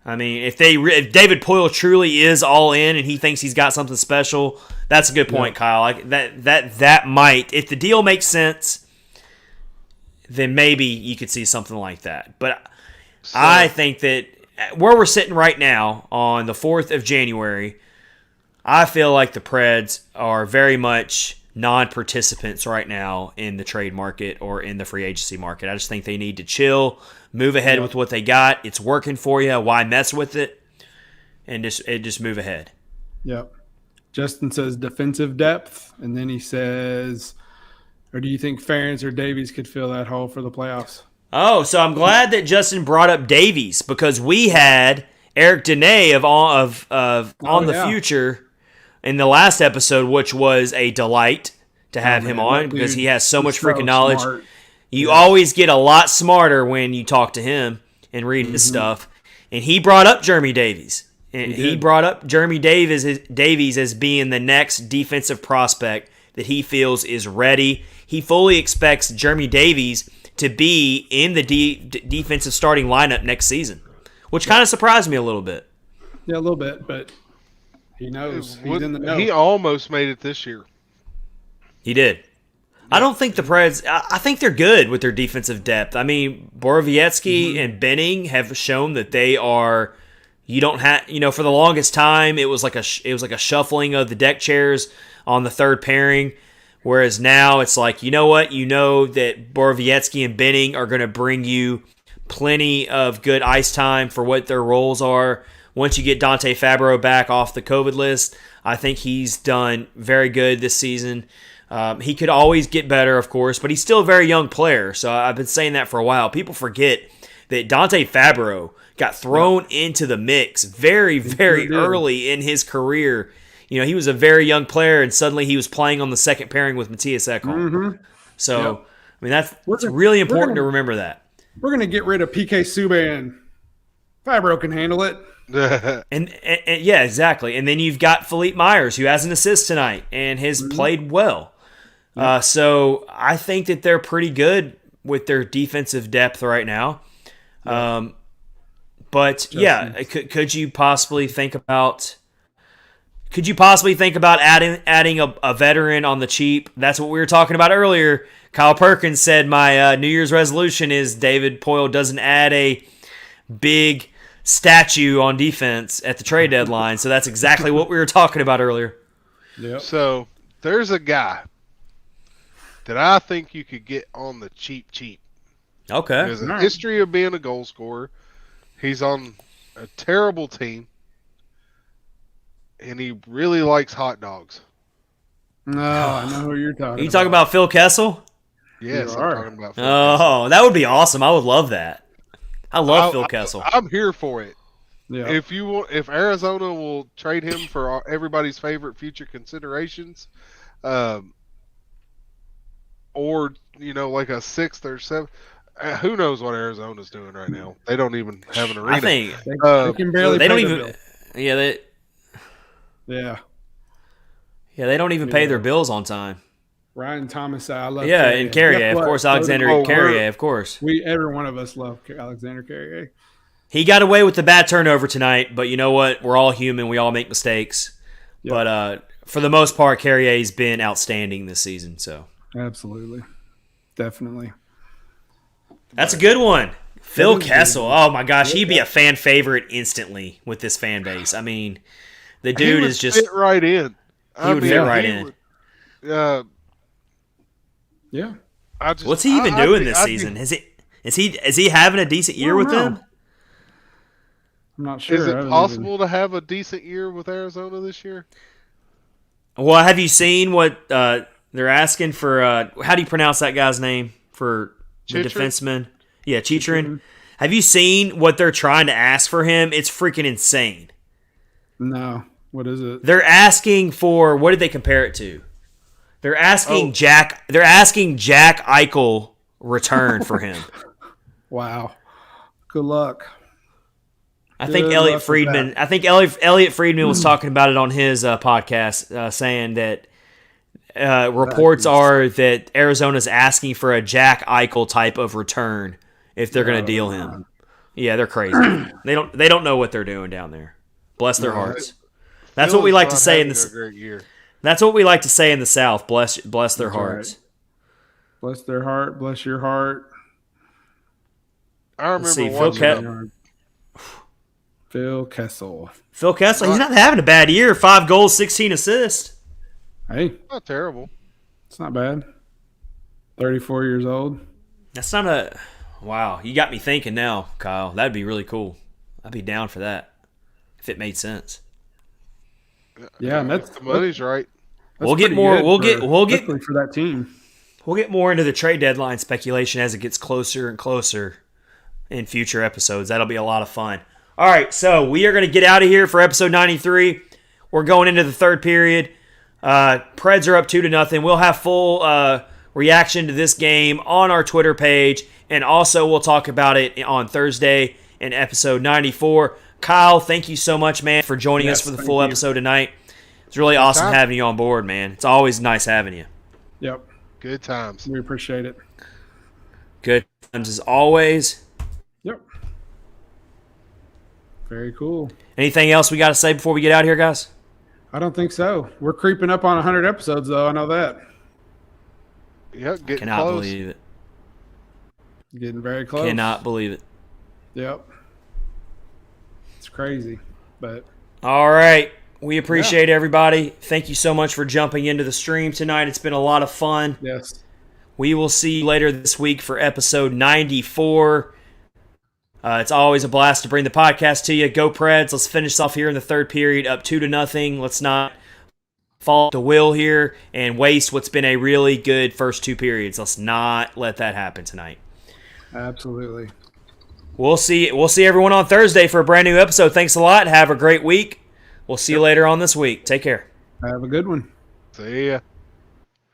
I mean, if David Poyle truly is all in and he thinks he's got something special, that's a good point, Kyle. Like that might, if the deal makes sense, then maybe you could see something like that. But I think that where we're sitting right now on the 4th of January, I feel like the Preds are very much non-participants right now in the trade market or in the free agency market. I just think they need to chill, move ahead with what they got. It's working for you. Why mess with it? And just move ahead. Yep. Justin says defensive depth, and then he says, or do you think Ferentz or Davies could fill that hole for the playoffs? Oh, so I'm glad that Justin brought up Davies because we had Eric Dene of On the Future in the last episode, which was a delight to have him on because he has so much freaking knowledge. Smart. You always get a lot smarter when you talk to him and read his stuff. And he brought up Jeremy Davies. And he brought up Jeremy Davies as being the next defensive prospect that he feels is ready. He fully expects Jeremy Davies to be in the defensive starting lineup next season, which kind of surprised me a little bit. Yeah, a little bit, but he knows. He's in the know. He almost made it this year. He did. I don't think the Preds. I think they're good with their defensive depth. I mean, Borowiecki and Benning have shown that they are. You don't have, for the longest time, it was like a shuffling of the deck chairs on the third pairing. Whereas now it's like, you know what? You know that Borowiecki and Benning are going to bring you plenty of good ice time for what their roles are. Once you get Dante Fabro back off the COVID list, I think he's done very good this season. He could always get better, of course, but he's still a very young player. So I've been saying that for a while. People forget that Dante Fabro got thrown into the mix very, very early in his career. He was a very young player, and suddenly he was playing on the second pairing with Matthias Ekholm. So, I mean, it's really important to remember that. We're going to get rid of PK Subban. Fabro can handle it. and yeah, exactly. And then you've got Philippe Myers, who has an assist tonight and has played well. So I think that they're pretty good with their defensive depth right now. But could you possibly think about adding a veteran on the cheap? That's what we were talking about earlier. Kyle Perkins said my New Year's resolution is David Poyle doesn't add a big statue on defense at the trade deadline. So that's exactly what we were talking about earlier. Yep. So there's a guy that I think you could get on the cheap. Okay. He has a history of being a goal scorer. He's on a terrible team, and he really likes hot dogs. No, I know who you're talking about. You talking about Phil Kessel? Yes, I'm talking about Phil Oh, Kessel. that would be awesome. I would love that. I love Phil Kessel. I'm here for it. Yeah. If Arizona will trade him for everybody's favorite future considerations, or like a 6th or 7th, who knows what Arizona's doing right now? They don't even have an arena. I think they can barely. they don't pay even. their bill. Yeah, they don't even pay their bills on time. Ryan Thomas, I love. Yeah, Carrier. and Carrier, of course, Alexander Carrier, of course. Every one of us love Alexander Carrier. He got away with the bad turnover tonight, but you know what? We're all human. We all make mistakes. Yep. But for the most part, Carrier's been outstanding this season. So absolutely, definitely. That's a good one. Phil Kessel. Oh my gosh, he'd be a fan favorite instantly with this fan base. I mean, the dude is just fit right in. He would fit right in. Yeah. What's he even doing this season? Is he having a decent year with them? I'm not sure. Is it possible to have a decent year with Arizona this year? Well, have you seen what they're asking for? How do you pronounce that guy's name for the defenseman? Yeah, Chitrin. Have you seen what they're trying to ask for him? It's freaking insane. No. What is it? They're asking for, what did they compare it to? They're asking Jack Eichel return for him. Wow. Good luck. I think Elliot Friedman was talking about it on his podcast, saying that reports are that Arizona's asking for a Jack Eichel type of return if they're going to deal him. Yeah, they're crazy. They don't know what they're doing down there. Bless their hearts. That's what we like to say in the. That's what we like to say in the South. Bless their hearts. Right. Bless their heart. Bless your heart. I remember watching Phil Kessel. Phil Kessel. He's not having a bad year. 5 goals, 16 assists. Hey, not terrible. It's not bad. 34 years old. That's not a. Wow, you got me thinking now, Kyle. That'd be really cool. I'd be down for that if it made sense. Yeah, and that's the money's right. We'll get more. We'll get for that team. We'll get more into the trade deadline speculation as it gets closer and closer in future episodes. That'll be a lot of fun. All right, so we are going to get out of here for episode 93. We're going into the third period. Preds are up 2-0. We'll have full reaction to this game on our Twitter page, and also we'll talk about it on Thursday in episode 94. Kyle, thank you so much, man, for joining us for the full episode tonight. It's really awesome having you on board, man. It's always nice having you. Yep. Good times. We appreciate it. Good times as always. Yep. Very cool. Anything else we got to say before we get out of here, guys? I don't think so. We're creeping up on 100 episodes, though. I know that. Yep, getting Cannot close. believe it. Getting very close. Cannot believe it. Yep. It's crazy, but all right. We appreciate everybody. Thank you so much for jumping into the stream tonight. It's been a lot of fun. Yes. We will see you later this week for episode 94. It's always a blast to bring the podcast to you. Go Preds. Let's finish off here in the third period, up 2-0. Let's not fall to will here and waste what's been a really good first 2 periods. Let's not let that happen tonight. Absolutely. We'll see everyone on Thursday for a brand new episode. Thanks a lot. Have a great week. We'll see you later on this week. Take care. Have a good one. See ya.